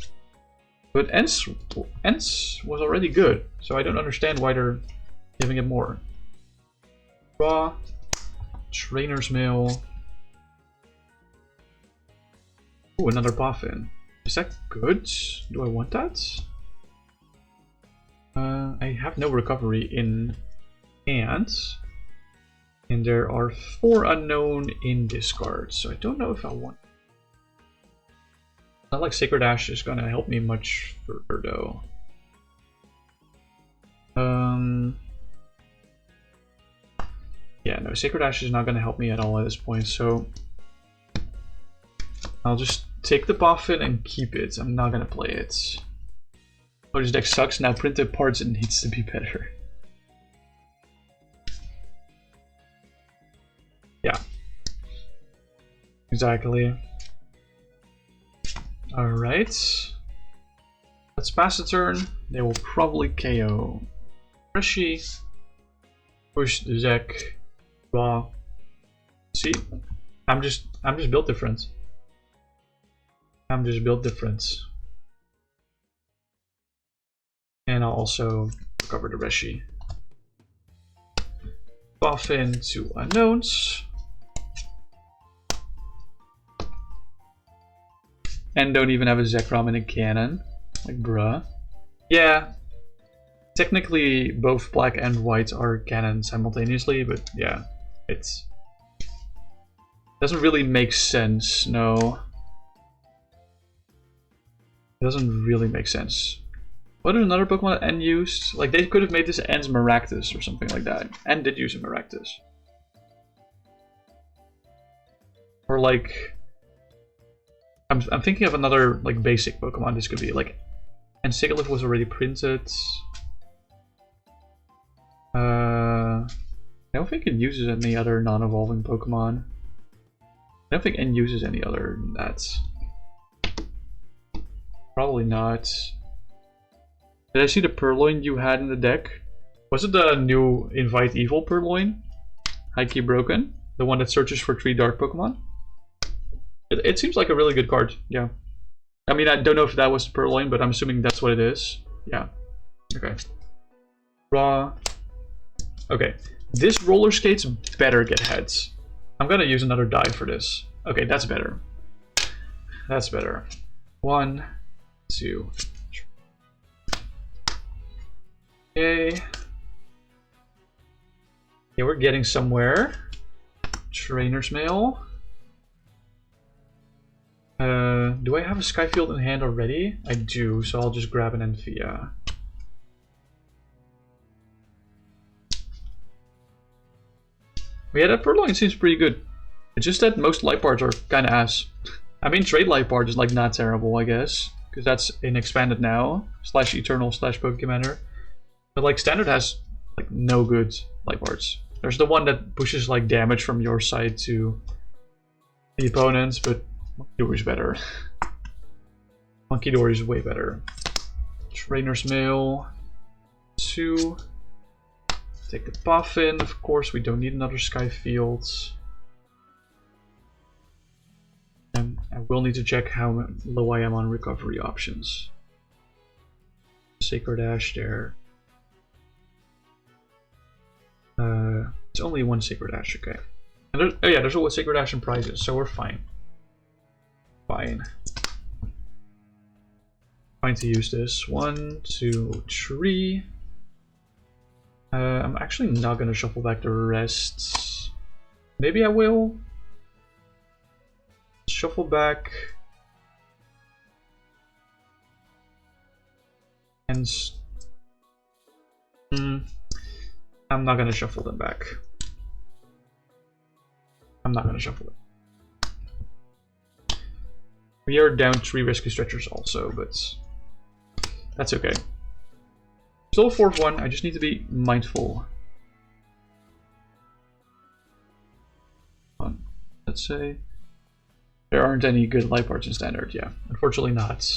But Ents was already good, so I don't understand why they're giving it more. Raw, Trainer's Mail. Ooh, another Puffin. Is that good? Do I want that? I have no recovery in hands. And there are 4 unknown in discard, so I don't know if I want. Not like Sacred Ash is gonna help me much further though. Yeah, no, Sacred Ash is not gonna help me at all at this point, so I'll just take the Boffin and keep it. I'm not gonna play it. Oh, this deck sucks. Now printed parts, it needs to be better. Yeah. Exactly. Alright. Let's pass the turn. They will probably KO Rishi. Push the Zek. Raw. See? I'm just built different. I'm just built different. And I'll also recover the Rishi. Buff in 2 unknowns. And don't even have a Zekrom and a cannon. Like, bruh. Yeah. Technically, both black and white are cannon simultaneously, but yeah. It doesn't really make sense, no. It doesn't really make sense. What is another Pokemon that N used? Like, they could have made this N's Maractus or something like that. N did use a Maractus. Or like... I'm thinking of another like basic Pokemon this could be. Like, and Sigilyph was already printed. I don't think it uses any other non-evolving Pokemon. I don't think N uses any other than that. Probably not. Did I see the Purloin you had in the deck? Was it the new Invite Evil Purloin? High-key broken? The one that searches for 3 dark Pokemon? It seems like a really good card, yeah. I mean, I don't know if that was the Purloin, but I'm assuming that's what it is. Yeah. Okay. Raw. Okay. This roller skates better get heads. I'm gonna use another die for this. Okay, that's better. That's better. 1, 2. Okay. Yeah, we're getting somewhere. Trainer's Mail. Do I have a Skyfield in hand already? I do, so I'll just grab an Envia. Yeah, that Purloin seems pretty good. It's just that most Lipards are kinda ass. I mean, Trade Lipard is like not terrible, I guess. Because that's in Expanded now. / Eternal / Pokemander. But like Standard has like no good Lipards. There's the one that pushes like damage from your side to the opponents, but Monkey Dory is better. Monkey Dory is way better. Trainer's Mail. 2. Take the Puffin. Of course, we don't need another Skyfield. And I will need to check how low I am on recovery options. Sacred Ash there. It's only 1 Sacred Ash, okay. And there's, oh yeah, there's always Sacred Ash and prizes, so we're fine. Fine. Fine to use this. 1, 2, 3. I'm actually not gonna shuffle back the rest. Maybe I will. Shuffle back. And I'm not gonna shuffle them back. I'm not gonna shuffle it. We are down 3 Rescue Stretchers also, but that's okay. Still a 4th-1, I just need to be mindful. Let's say there aren't any good Lipards in Standard, yeah. Unfortunately not.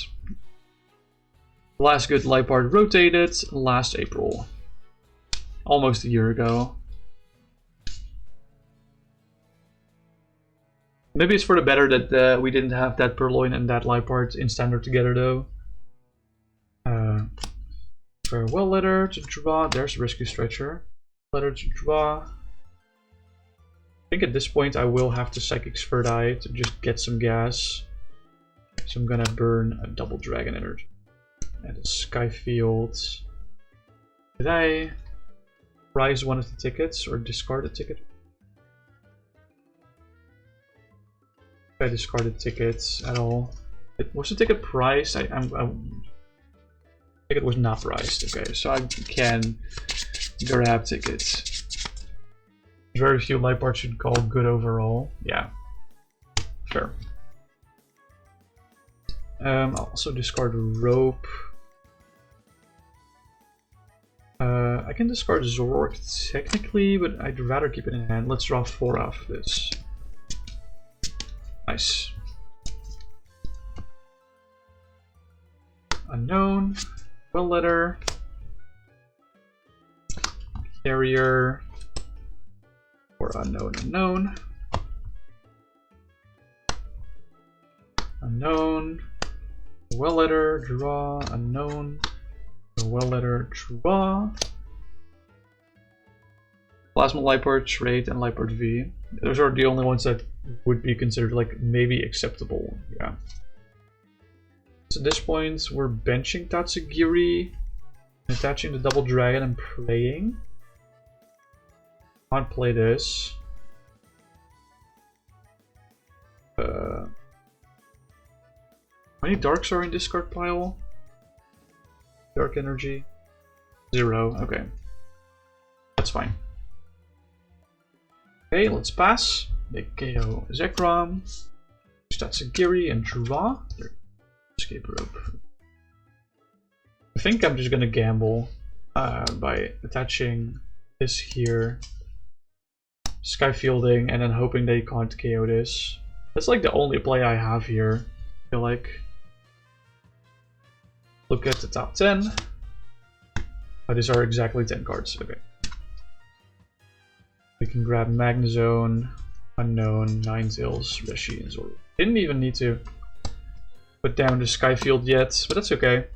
The last good Lipard rotated last April. Almost a year ago. Maybe it's for the better that we didn't have that Purloin and that Lipard in Standard together though. Farewell Letter to draw. There's Rescue Stretcher. Letter to draw. I think at this point I will have to Psychic Sphere Eye to just get some gas. So I'm gonna burn a double Dragon Energy. And a Skyfield. Did I prize one of the tickets or discard a ticket? I discarded tickets at all. Was the ticket priced? Ticket was not priced. Okay, so I can grab tickets. Very few light parts should call good overall. Yeah, sure. I'll also discard rope. I can discard Zork technically, but I'd rather keep it in hand. Let's draw 4 off this. Nice. Unknown. Well letter. Carrier. Or unknown. Unknown. Well letter. Draw. Unknown. Well letter. Draw. Plasma Lipart, Trade, and Lipart V. Those are the only ones that would be considered like maybe acceptable. Yeah. So at this point, we're benching Tatsugiri, attaching the Double Dragon, and playing. Can't play this. How many darks are in discard pile? Dark energy. 0. Okay. That's fine. Okay, let's pass. Make KO Zekrom. Tatsugiri and draw. Escape rope. I think I'm just gonna gamble by attaching this here, Skyfielding, and then hoping they can't KO this. That's like the only play I have here, I feel like. Look at the top 10. Oh, these are exactly 10 cards. Okay. We can grab Magnezone, Unknown, Ninetales, Reshi, and Zoro. Didn't even need to put down the Skyfield yet, but that's okay.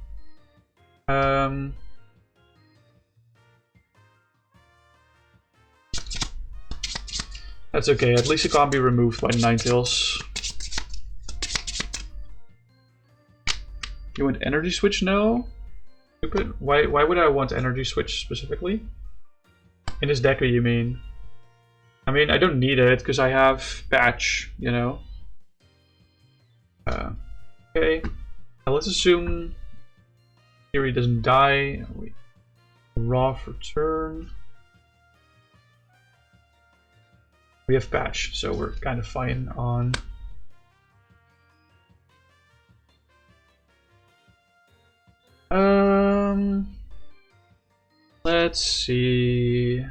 That's okay, at least it can't be removed by Ninetales. You want Energy Switch? No? Stupid. Why would I want Energy Switch specifically? In this deck, you mean? I mean, I don't need it because I have Patch, you know? Okay. Now let's assume Theory doesn't die. We draw for turn. We have Patch, so we're kind of fine on. Let's see. I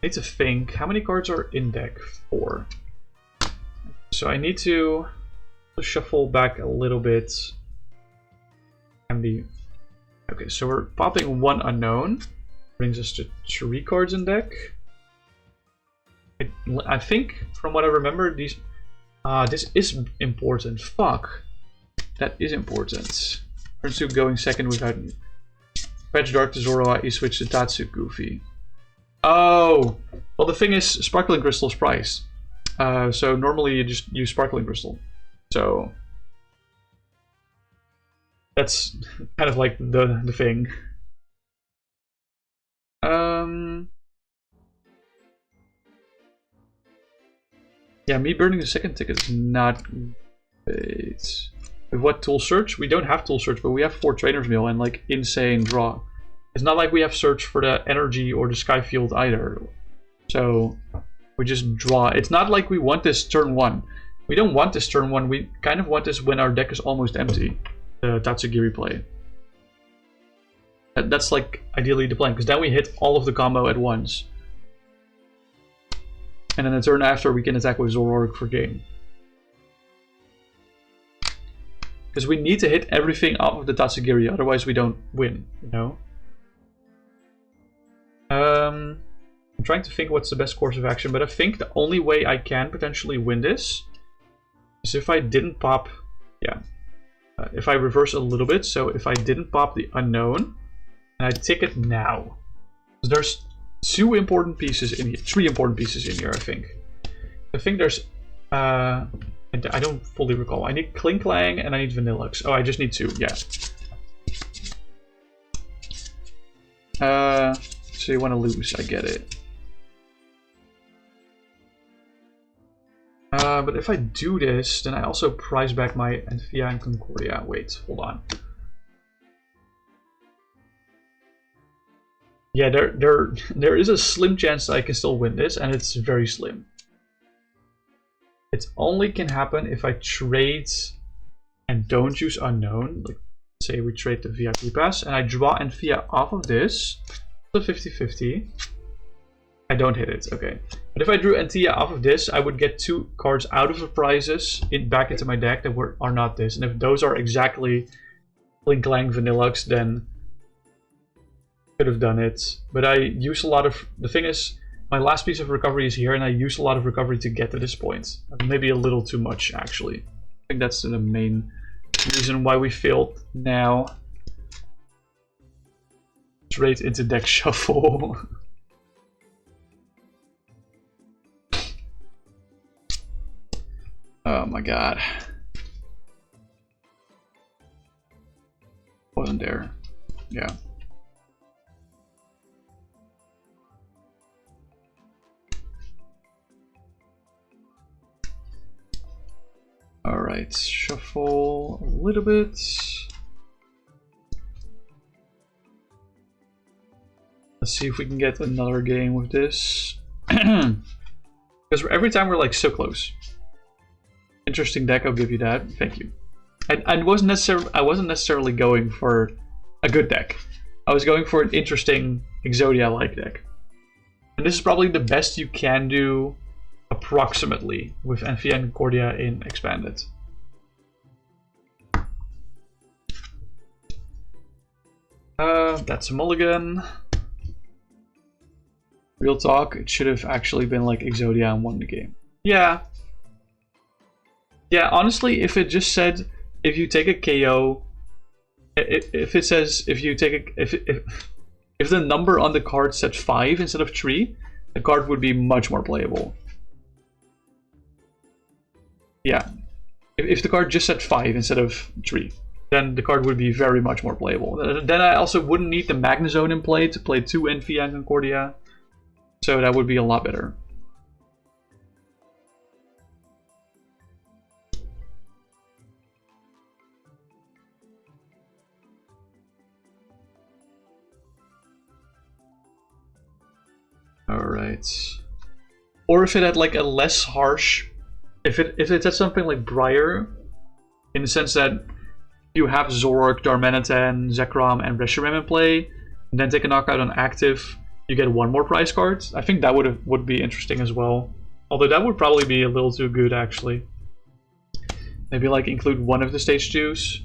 need to think. How many cards are in deck? 4. So I need to shuffle back a little bit. And be okay. So we're popping 1 unknown. Brings us to 3 cards in deck. I think, from what I remember, these. This is important. Fuck. That is important. Turn 2 going second without Patch Dark to Zoroa, E-switch to Tatsu Goofy. Oh! Well, the thing is, Sparkling Crystal's priced. So normally you just use Sparkling Crystal. So that's kind of like the thing. Yeah, me burning the second ticket is not great. With what tool search? We don't have tool search, but we have 4 Trainer's Mail and like insane draw. It's not like we have search for the energy or the Skyfield either. So we just draw. It's not like we want this turn 1. We don't want this turn 1. We kind of want this when our deck is almost empty. The Tatsugiri play. That's like ideally the plan, because then we hit all of the combo at once. And then the turn after we can attack with Zoroark for game. Because we need to hit everything off of the Tatsugiri, otherwise we don't win, you know? I'm trying to think what's the best course of action, but I think the only way I can potentially win this is if I didn't pop... Yeah. If I reverse a little bit, so if I didn't pop the unknown, and I tick it now. There's 2 important pieces in here, 3 important pieces in here, I think. I think there's... I don't fully recall. I need Klinklang and I need Vanillux. Oh, I just need 2, yeah. So you want to lose, I get it. But if I do this, then I also price back my Enfia and Concordia. Wait, hold on. Yeah, there is a slim chance that I can still win this, and it's very slim. It only can happen if I trade and don't use Unknown. Like, say we trade the VIP pass, and I draw Enfia off of this. It's a 50-50. I don't hit it, okay. But if I drew Enfia off of this, I would get 2 cards out of the prizes back into my deck that are not this. And if those are exactly Clink Clang Vanillux, then could have done it. But I use a lot of... The thing is, my last piece of recovery is here, and I use a lot of recovery to get to this point. Maybe a little too much, actually. I think that's the main reason why we failed now. Straight into deck shuffle. Oh my god. Wasn't there. Yeah. Alright, shuffle a little bit. Let's see if we can get another game with this. Because every time we're like so close. Interesting deck, I'll give you that. Thank you. I wasn't necessarily going for a good deck. I was going for an interesting Exodia-like deck. And this is probably the best you can do approximately with Enfia and Concordia in Expanded. That's a mulligan. Real talk, it should have actually been like Exodia and won the game. Yeah. Yeah, honestly, if it just said if you take a KO, if it says if you take a if the number on the card said 5 instead of 3, the card would be much more playable. Yeah, if the card just said 5 instead of 3, then the card would be very much more playable. Then I also wouldn't need the Magnezone in play to play 2 Enfia and Concordia, so that would be a lot better. Alright. Or if it had like a less harsh... If it had something like Briar, in the sense that you have Zoroark, Darmanitan, Zekrom, and Reshiram in play, and then take a knockout on active, you get 1 more prize card. I think that would be interesting as well. Although that would probably be a little too good, actually. Maybe like include 1 of the stage 2s.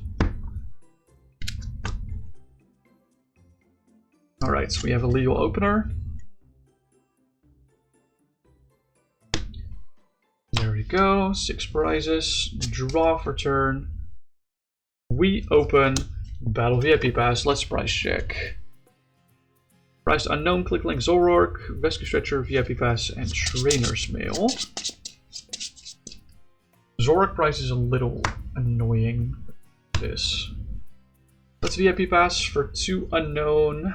Alright, so we have a legal opener. There we go, 6 prizes, draw for turn. We open Battle VIP Pass, let's price check. Price Unknown, Click Link Zoroark, Rescue Stretcher, VIP Pass, and Trainer's Mail. Zoroark price is a little annoying. This. Let's VIP Pass for 2 Unknown.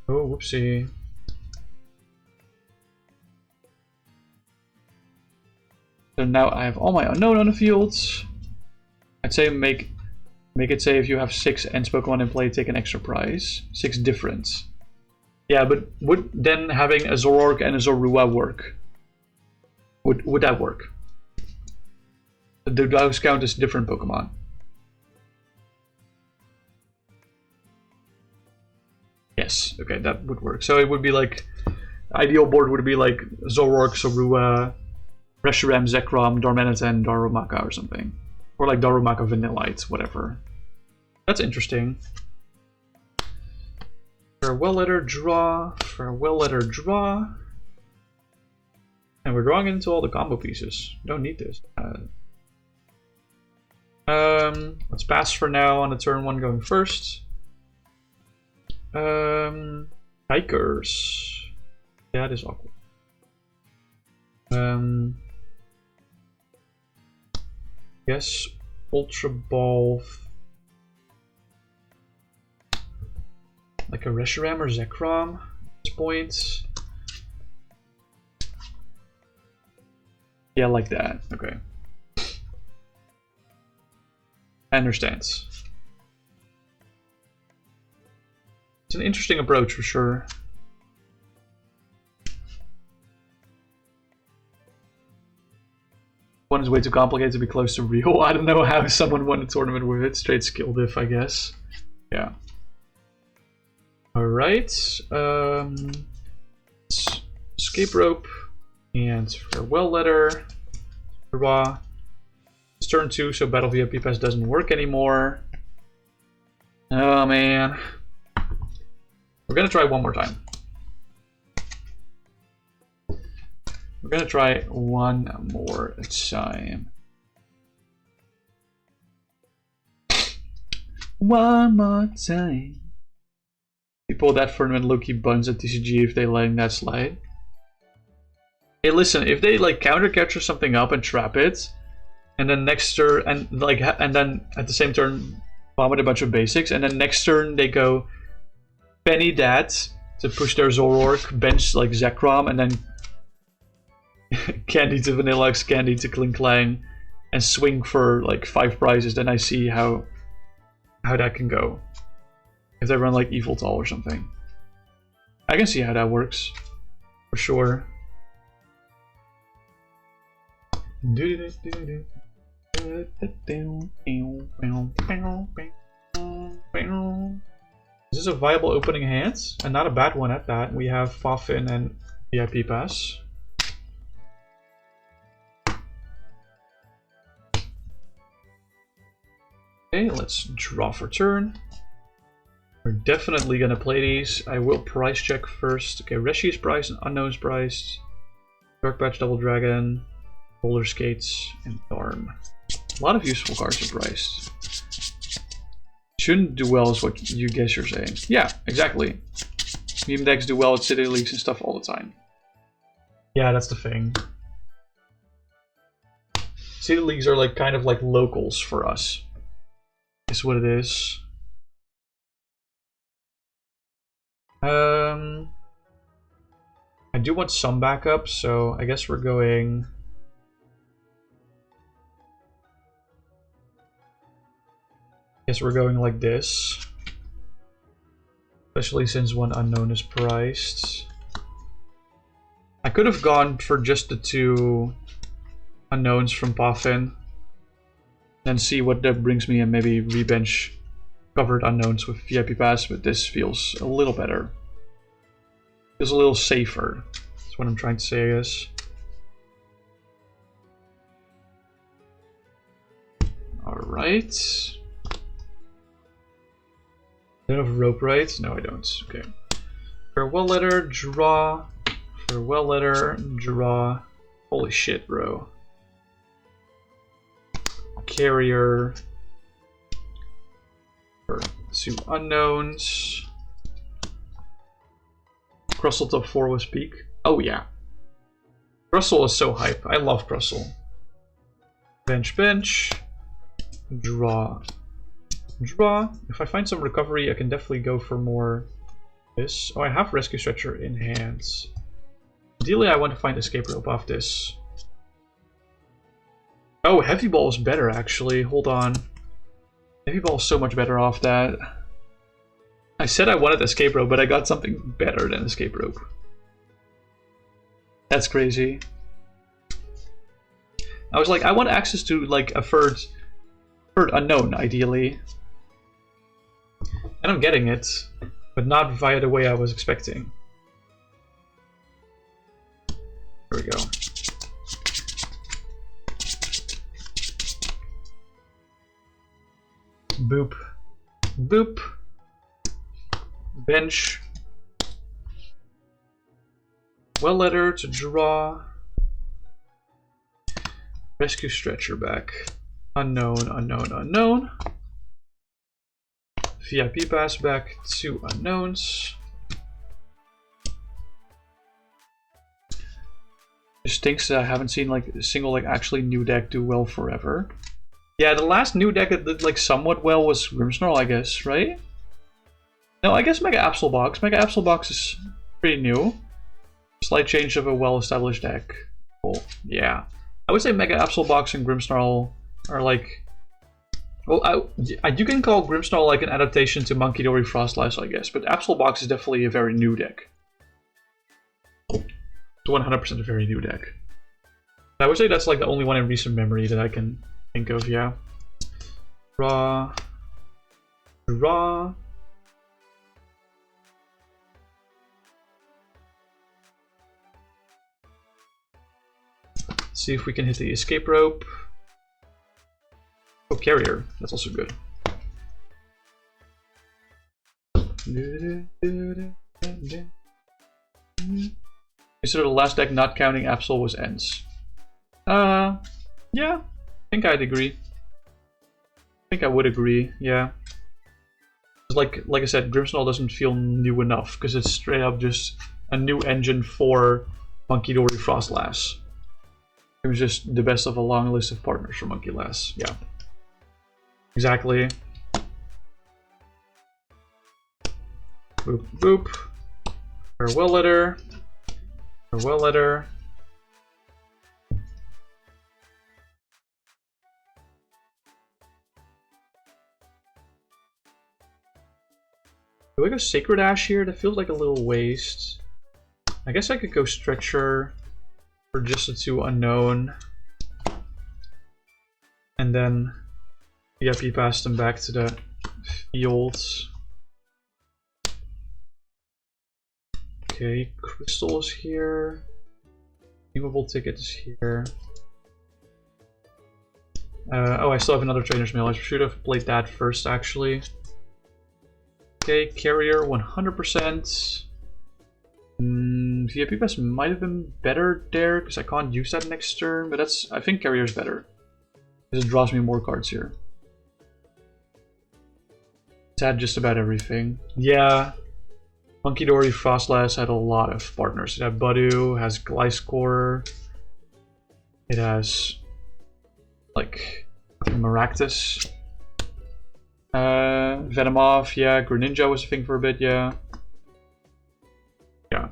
Oh, whoopsie. So now I have all my Unknown on the field. I'd say make it say if you have 6 Ents Pokemon in play, take an extra prize. 6 different. Yeah, but would then having a Zoroark and a Zorua work? Would that work? Do those count as different Pokemon? Yes, okay, that would work. So it would be like, ideal board would be like Zoroark, Zorua, Reshiram, Zekrom, Darmanitan, Darumaka or something. Or like Darumaka Vanillite, whatever. That's interesting. Farewell letter, draw. Farewell letter, draw. And we're drawing into all the combo pieces. Don't need this. Let's pass for now on the turn 1 going first. Hikers. Yeah, it is awkward. Yes, Ultra Ball. Like a Reshiram or Zekrom at this point. Yeah, like that. Okay. I understand. It's an interesting approach for sure. One is way too complicated to be close to real. I don't know how someone won a tournament with it. Straight skill diff, I guess. Yeah. Alright. Escape rope. And farewell letter. Draw. It's turn 2, so Battle VIP Pass doesn't work anymore. Oh man. We're gonna try one more time. We're gonna try one more time. One more time. People that tournament low-key buns at TCG if they letting that slide. Hey, listen, if they like counter capture something up and trap it, and then next turn and then at the same turn vomit a bunch of basics, and then next turn they go penny that to push their Zoroark, bench like Zekrom, and then Candy to Vanilluxe, Candy to Kling Klang, and swing for like 5 prizes, then I see how that can go. If they run like Evil Tall or something. I can see how that works. For sure. Is this a viable opening hand? And not a bad one at that. We have Fafin and VIP Pass. Okay, let's draw for turn. We're definitely gonna play these. I will price check first. Okay, Reshi is priced and Unknown's priced. Dark Patch, Double Dragon, Roller Skates, and Darn. A lot of useful cards are priced. Shouldn't do well is what you guess you're saying. Yeah, exactly. Meme decks do well at City Leagues and stuff all the time. Yeah, that's the thing. City Leagues are like kind of like locals for us. Is what it is. I do want some backup, so I guess we're going. Like this. Especially since one unknown is priced. I could have gone for just the 2 unknowns from Puffin. And see what that brings me, and maybe rebench covered unknowns with VIP Pass, but this feels a little better. Feels a little safer. That's what I'm trying to say, I guess. Alright. I don't have rope, right? No, I don't. Okay. Farewell letter, draw. Farewell letter, draw. Holy shit, bro. Carrier. For 2 unknowns. Crustle top 4 was peak. Oh yeah. Crustle is so hype. I love Crustle. Bench, bench. Draw. Draw. If I find some recovery, I can definitely go for more this. Oh, I have Rescue Stretcher in hands. Ideally, I want to find Escape Rope off this. Oh, Heavy Ball is better, actually. Hold on. Heavy Ball is so much better off that. I said I wanted Escape Rope, but I got something better than Escape Rope. That's crazy. I was like, I want access to like a third unknown, ideally. And I'm getting it, but not via the way I was expecting. Here we go. Boop. Boop. Bench. Well letter to draw. Rescue Stretcher back. Unknown, unknown, unknown. VIP Pass back. 2 unknowns. It stinks that I haven't seen like a single like actually new deck do well forever. Yeah, the last new deck that did like somewhat well was Grimmsnarl, I guess, right? No, I guess Mega Absol Box. Mega Absol Box is pretty new. Slight change of a well-established deck. Cool. Yeah. I would say Mega Absol Box and Grimmsnarl are like... Well, you can call Grimmsnarl like an adaptation to Monkey Dory Frostlass, I guess, but Absol Box is definitely a very new deck. It's 100% a very new deck. I would say that's like the only one in recent memory that I can think of, yeah. Draw. Draw. See if we can hit the escape rope. Oh, carrier. That's also good. Consider the last deck not counting Absol was Ends. Yeah. I think I'd agree. I think I would agree, yeah. Like I said, Grimmsnarl doesn't feel new enough, because it's straight up just a new engine for Monkey Dory Frostlass. It was just the best of a long list of partners for Monkey Lass. Yeah. Exactly. Boop, boop. Farewell letter. Farewell letter. Do I go Sacred Ash here? That feels like a little waste. I guess I could go Stretcher for just the 2 unknown. And then Yappy passed them back to the fields. Okay, Crystal is here. Movable Ticket is here. Oh, I still have another Trainer's Mail. I should have played that first, actually. Okay, Carrier 100%. VIP Pass might have been better there, because I can't use that next turn, but that's... I think Carrier's better. Because it draws me more cards here. It's had just about everything. Yeah. Monkey Dory Frostlass had a lot of partners. It had Budu, has Gliscor. It has... like... Maractus. Venomoth, yeah. Greninja was a thing for a bit, yeah. Yeah.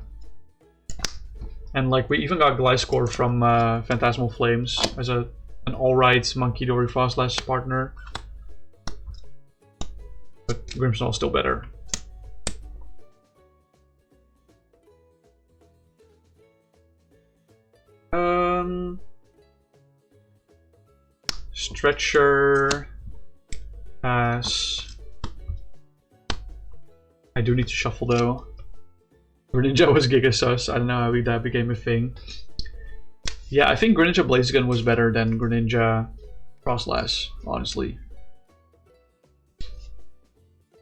And like, we even got Gliscor from Phantasmal Flames as an alright Monkey Dory Frostlass partner. But Grimmsnarl's still better. Stretcher. Pass. I do need to shuffle though. Greninja was Giga Sus. I don't know how that became a thing. Yeah, I think Greninja Blaziken was better than Greninja Frostlass, honestly.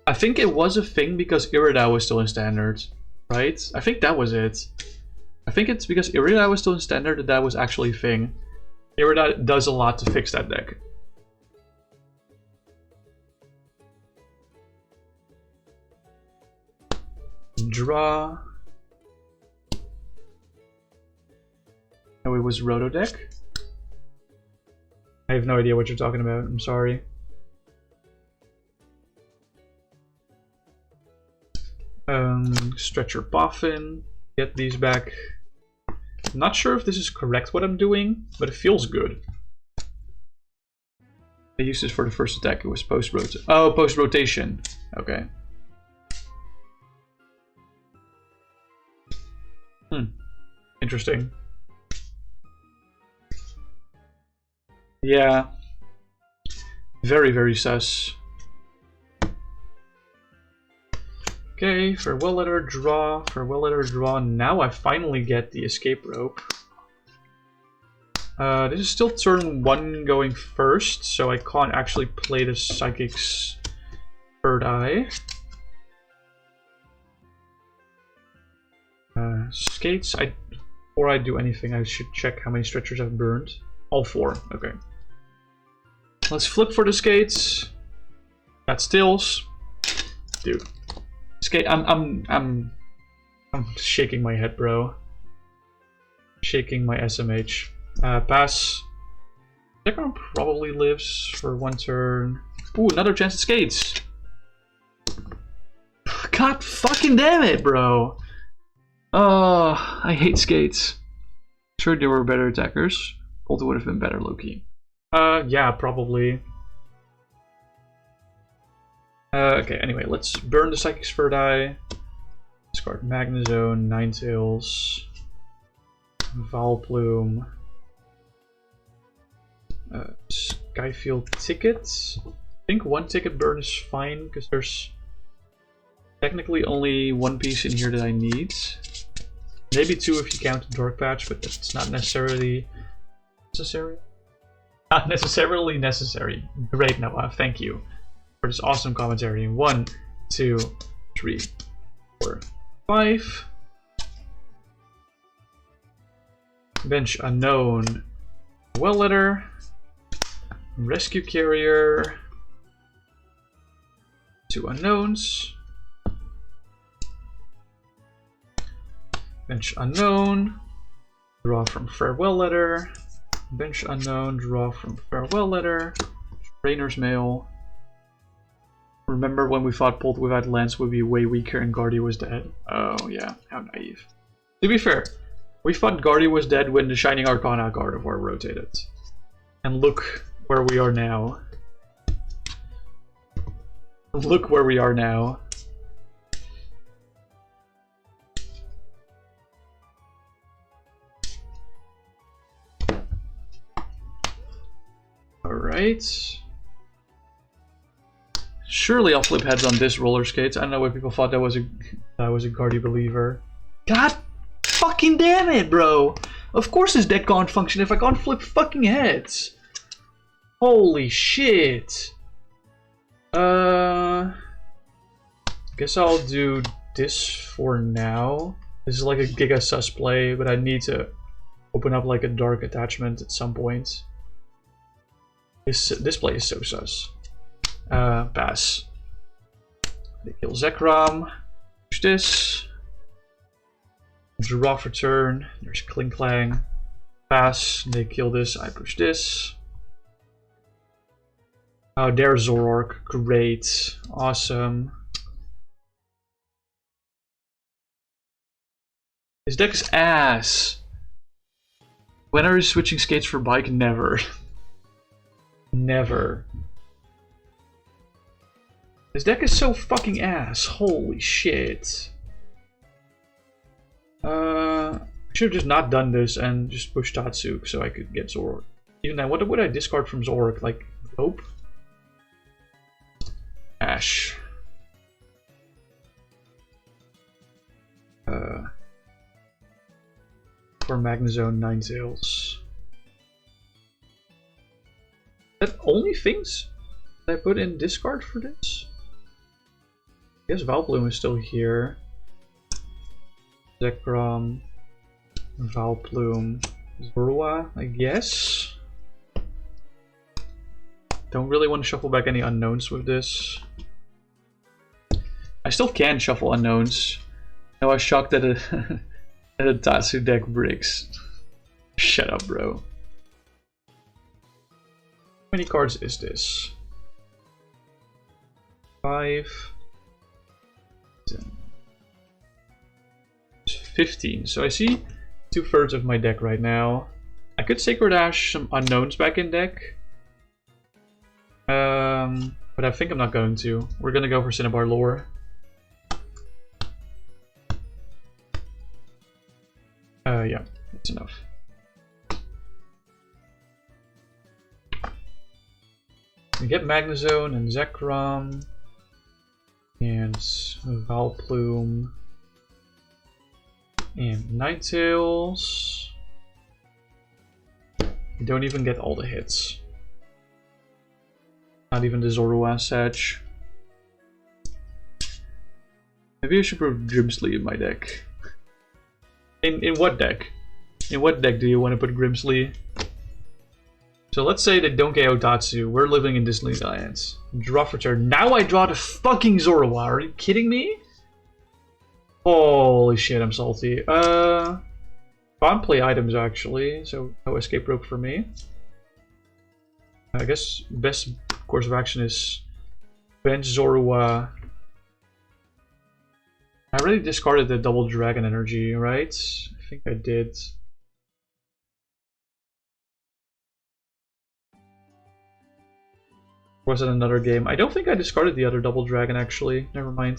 I think it was a thing because Iridah was still in Standard, right? I think that was it. I think it's because Iridah was still in Standard that was actually a thing. Iridah does a lot to fix that deck. Draw. Oh, it was Roto deck? I have no idea what you're talking about, I'm sorry. Stretcher Boffin. Get these back. I'm not sure if this is correct what I'm doing, but it feels good. I used this for the first attack, it was post-rotation. Oh, post-rotation. Okay. Interesting. Yeah. Very, very sus. Okay, farewell letter, draw, farewell letter, draw. Now I finally get the escape rope. This is still turn 1 going first, so I can't actually play the Psychic's Third Eye. Skates, before I do anything, I should check how many stretchers I've burned. All 4, okay. Let's flip for the skates. Got stills. Dude. Skate, I'm shaking my head, bro. Shaking my SMH. Pass. Zekrom probably lives for 1 turn. Ooh, another chance at skates. God fucking damn it, bro. Oh, I hate skates. Sure, there were better attackers. Polter would have been better, Loki. Yeah, probably. Okay, anyway, let's burn the Psychic Spur die. Discard Magnezone, Ninetales, Valplume, Skyfield tickets. I think one ticket burn is fine because there's technically only one piece in here that I need. Maybe two if you count the Dark Patch, but that's not necessarily necessary. Not necessarily necessary. Great, Noah. Thank you for this awesome commentary. 1, 2, 3, 4, 5. Bench Unknown. Well Letter. Rescue Carrier. 2 unknowns. Bench Unknown. Draw from Farewell Letter. Bench Unknown. Draw from Farewell Letter. Trainer's Mail. Remember when we thought Pulled without Lance would be way weaker and Guardia was dead? Oh yeah, how naive. To be fair, we thought Guardia was dead when the Shining Arcana Gardevoir rotated. And look where we are now. Look where we are now. Alright. Surely I'll flip heads on this roller skates. I don't know why people thought that was a Guardia believer. God fucking damn it, bro! Of course this deck can't function if I can't flip fucking heads. Holy shit. Guess I'll do this for now. This is like a Giga Sus play, but I need to open up like a dark attachment at some point. This play is so sus. Pass. They kill Zekrom. Push this. Draw for turn. There's Kling Klang. Pass. They kill this. I push this. Oh, there's Zoroark. Great. Awesome. This deck is ass. When are you switching skates for bike? Never. Never. This deck is so fucking ass. Holy shit. I should have just not done this and just pushed Tatsuk so I could get Zoroark. Even then, what would I discard from Zoroark? Like, Hope? Ash. For Magnezone, Ninetales. That only things that I put in discard for this? I guess Valplume is still here. Zekrom, Valplume, Zorua, I guess. Don't really want to shuffle back any unknowns with this. I still can shuffle unknowns. I was shocked that that a Tatsu deck bricks. Shut up, bro. How many cards is this? 5, 10, 15. So I see 2/3 of my deck right now. I could Sacred Ash some unknowns back in deck. But I think I'm not going to. We're gonna go for Cinnabar Lore. Yeah, that's enough. We get Magnezone and Zekrom and Valplume and Ninetales. We don't even get all the hits. Not even the Zorua Sedge. Maybe I should put Grimsly in my deck. In what deck? In what deck do you want to put Grimsly? So let's say they don't KO Tatsu. We're living in Disneyland. Draw for turn. Now I draw the fucking Zorua. Are you kidding me? Holy shit, I'm salty. Can't play items actually, so no escape rope for me. I guess best course of action is bench Zorua, I already discarded the double dragon energy, right? I think I did. Was it another game? I don't think I discarded the other double dragon actually. Never mind.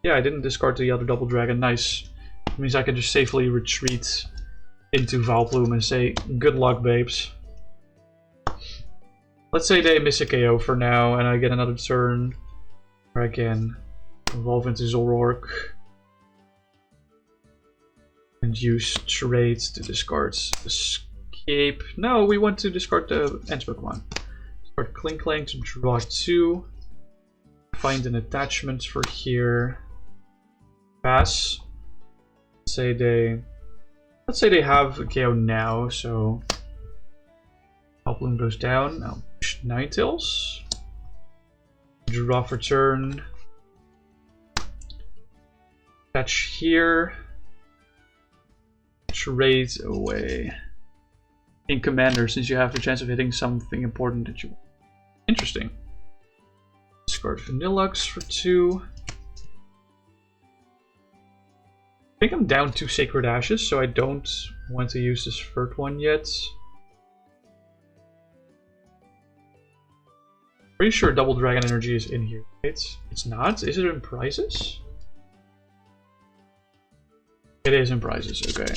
Yeah, I didn't discard the other double dragon. Nice. It means I can just safely retreat into Valplume and say, good luck, babes. Let's say they miss a KO for now, and I get another turn where I can evolve into Zoroark and use trades to discard Escape. No, we want to discard the Ents Pokemon. Discard Klinklang to draw 2. Find an attachment for here. Pass. Let's say they have a KO now, so Valplume goes down. Now push Ninetales. Draw for turn. Attach here. Trade away. In Commander, since you have the chance of hitting something important that you want. Interesting. Discard Vanillux for 2. I think I'm down 2 Sacred Ashes, so I don't want to use this third one yet. Pretty sure Double Dragon Energy is in here, right? It's not? Is it in prizes? It is in prizes, okay.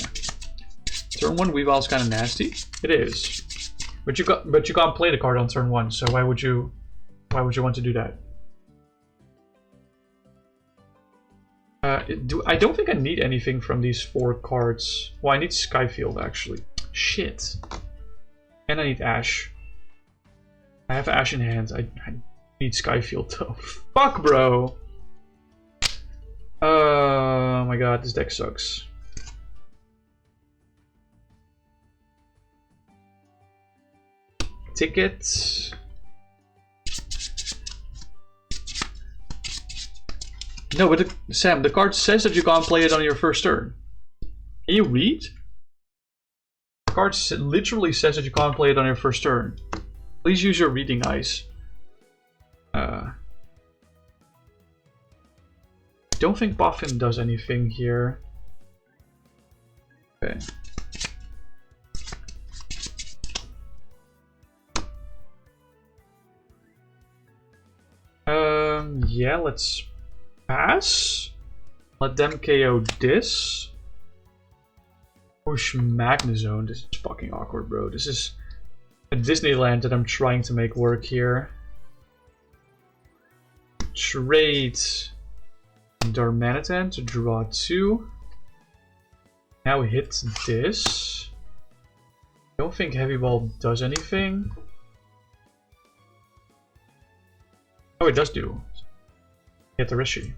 Turn 1 Weavile's kind of nasty. It is. But you can't play the card on turn 1, so why would you want to do that? I don't think I need anything from these 4 cards. Well, I need Skyfield, actually. Shit. And I need Ash. I have Ash in hand. I need Skyfield, though. Fuck, bro! Oh my god, this deck sucks. Ticket. No, but Sam, the card says that you can't play it on your first turn. Can you read? The card literally says that you can't play it on your first turn. Please use your reading eyes. Don't think Boffin does anything here. Okay. Yeah, let's pass. Let them KO this. Push Magnezone. This is fucking awkward, bro. This is a Disneyland that I'm trying to make work here. Trade Darmanitan to draw 2. Now hit this. Don't think Heavy Ball does anything. Oh, it does do. Get the Rishi.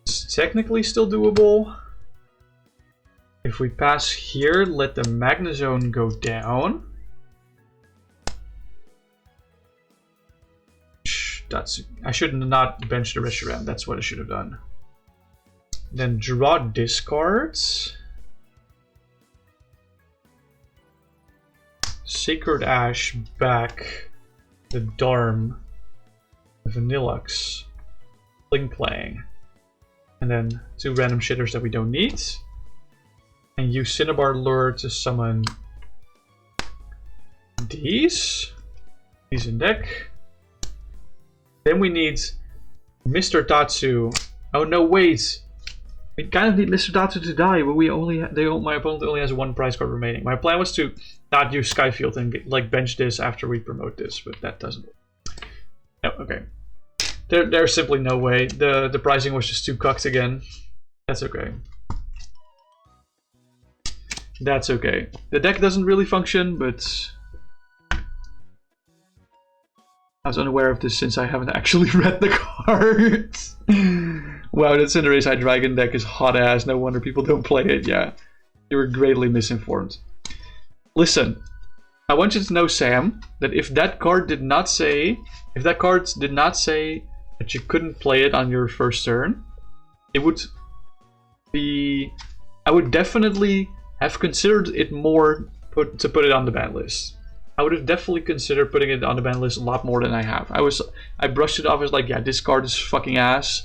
It's technically still doable. If we pass here, let the Magnezone go down. I should not bench the Reshiram. That's what I should have done. Then draw discards. Sacred Ash back. The Darm. Vanillux. Klinklang. And then 2 random shitters that we don't need. And use Cinnabar Lure to summon these. These in deck. Then we need Mr. Tatsu. Oh no, wait. We kind of need Mr. Tatsu to die, but my opponent only has 1 prize card remaining. My plan was to not use Skyfield and bench this after we promote this, but that doesn't work. No, okay. There's simply no way. The pricing was just too cucked again. That's okay. That's okay. The deck doesn't really function, but I was unaware of this since I haven't actually read the cards. Wow, that Cinderace Hydreigon deck is hot ass. No wonder people don't play it. Yeah, you were greatly misinformed. Listen, I want you to know, Sam, that if that card did not say that you couldn't play it on your first turn, it would be I would definitely have considered it more to put it on the ban list. I would have definitely considered putting it on the ban list a lot more than I have. I brushed it off as like, yeah, this card is fucking ass,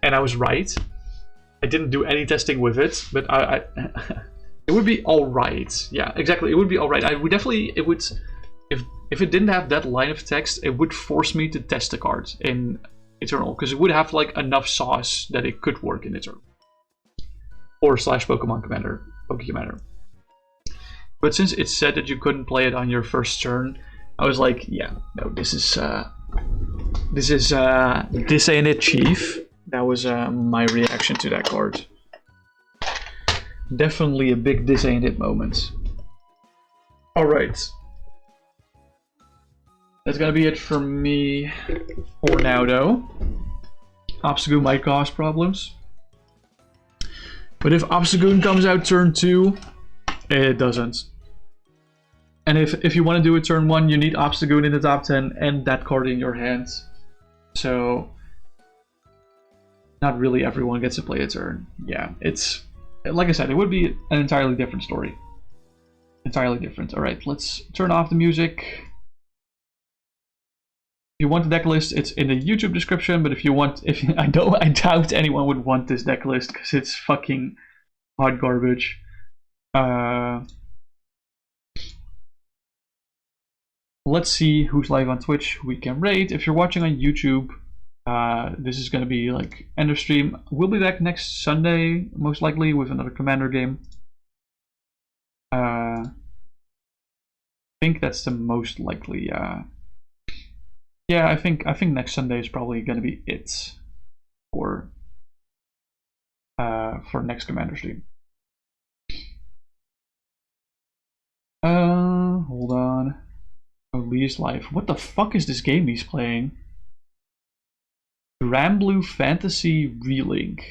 and I was right. I didn't do any testing with it, but it would be all right. Yeah, exactly. It would be all right. It would, if it didn't have that line of text, it would force me to test the card in Eternal, because it would have like enough sauce that it could work in Eternal or / Pokemon Commander, Pokemon. But since it said that you couldn't play it on your first turn, I was like, yeah, no, this ain't it, Chief. That was my reaction to that card. Definitely a big this ain't it moment. Alright. That's gonna be it for me for now, though. Obstagoon might cause problems. But if Obstagoon comes out turn 2, it doesn't. And if you want to do it turn 1, you need Obstagoon in the top 10 and that card in your hands. So, not really everyone gets to play a turn. Yeah, it's, like I said, it would be an entirely different story. Entirely different. Alright, let's turn off the music. If you want the deck list, it's in the YouTube description, but if you want, I doubt anyone would want this deck list because it's fucking hot garbage. Let's see who's live on Twitch, who we can raid. If you're watching on YouTube, this is going to be like end of stream. We'll be back next Sunday, most likely, with another Commander game. I think that's the most likely. Yeah, I think next Sunday is probably going to be it for next Commander stream. Hold on. Lee's life. What the fuck is this game he's playing? Granblue Fantasy Relink.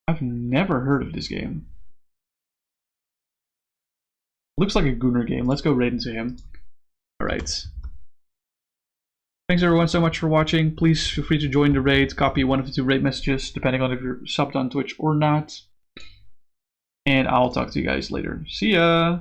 I've never heard of this game. Looks like a Gunnar game. Let's go raid into him. Alright. Thanks everyone so much for watching. Please feel free to join the raid. Copy one of the 2 raid messages, depending on if you're subbed on Twitch or not. And I'll talk to you guys later. See ya!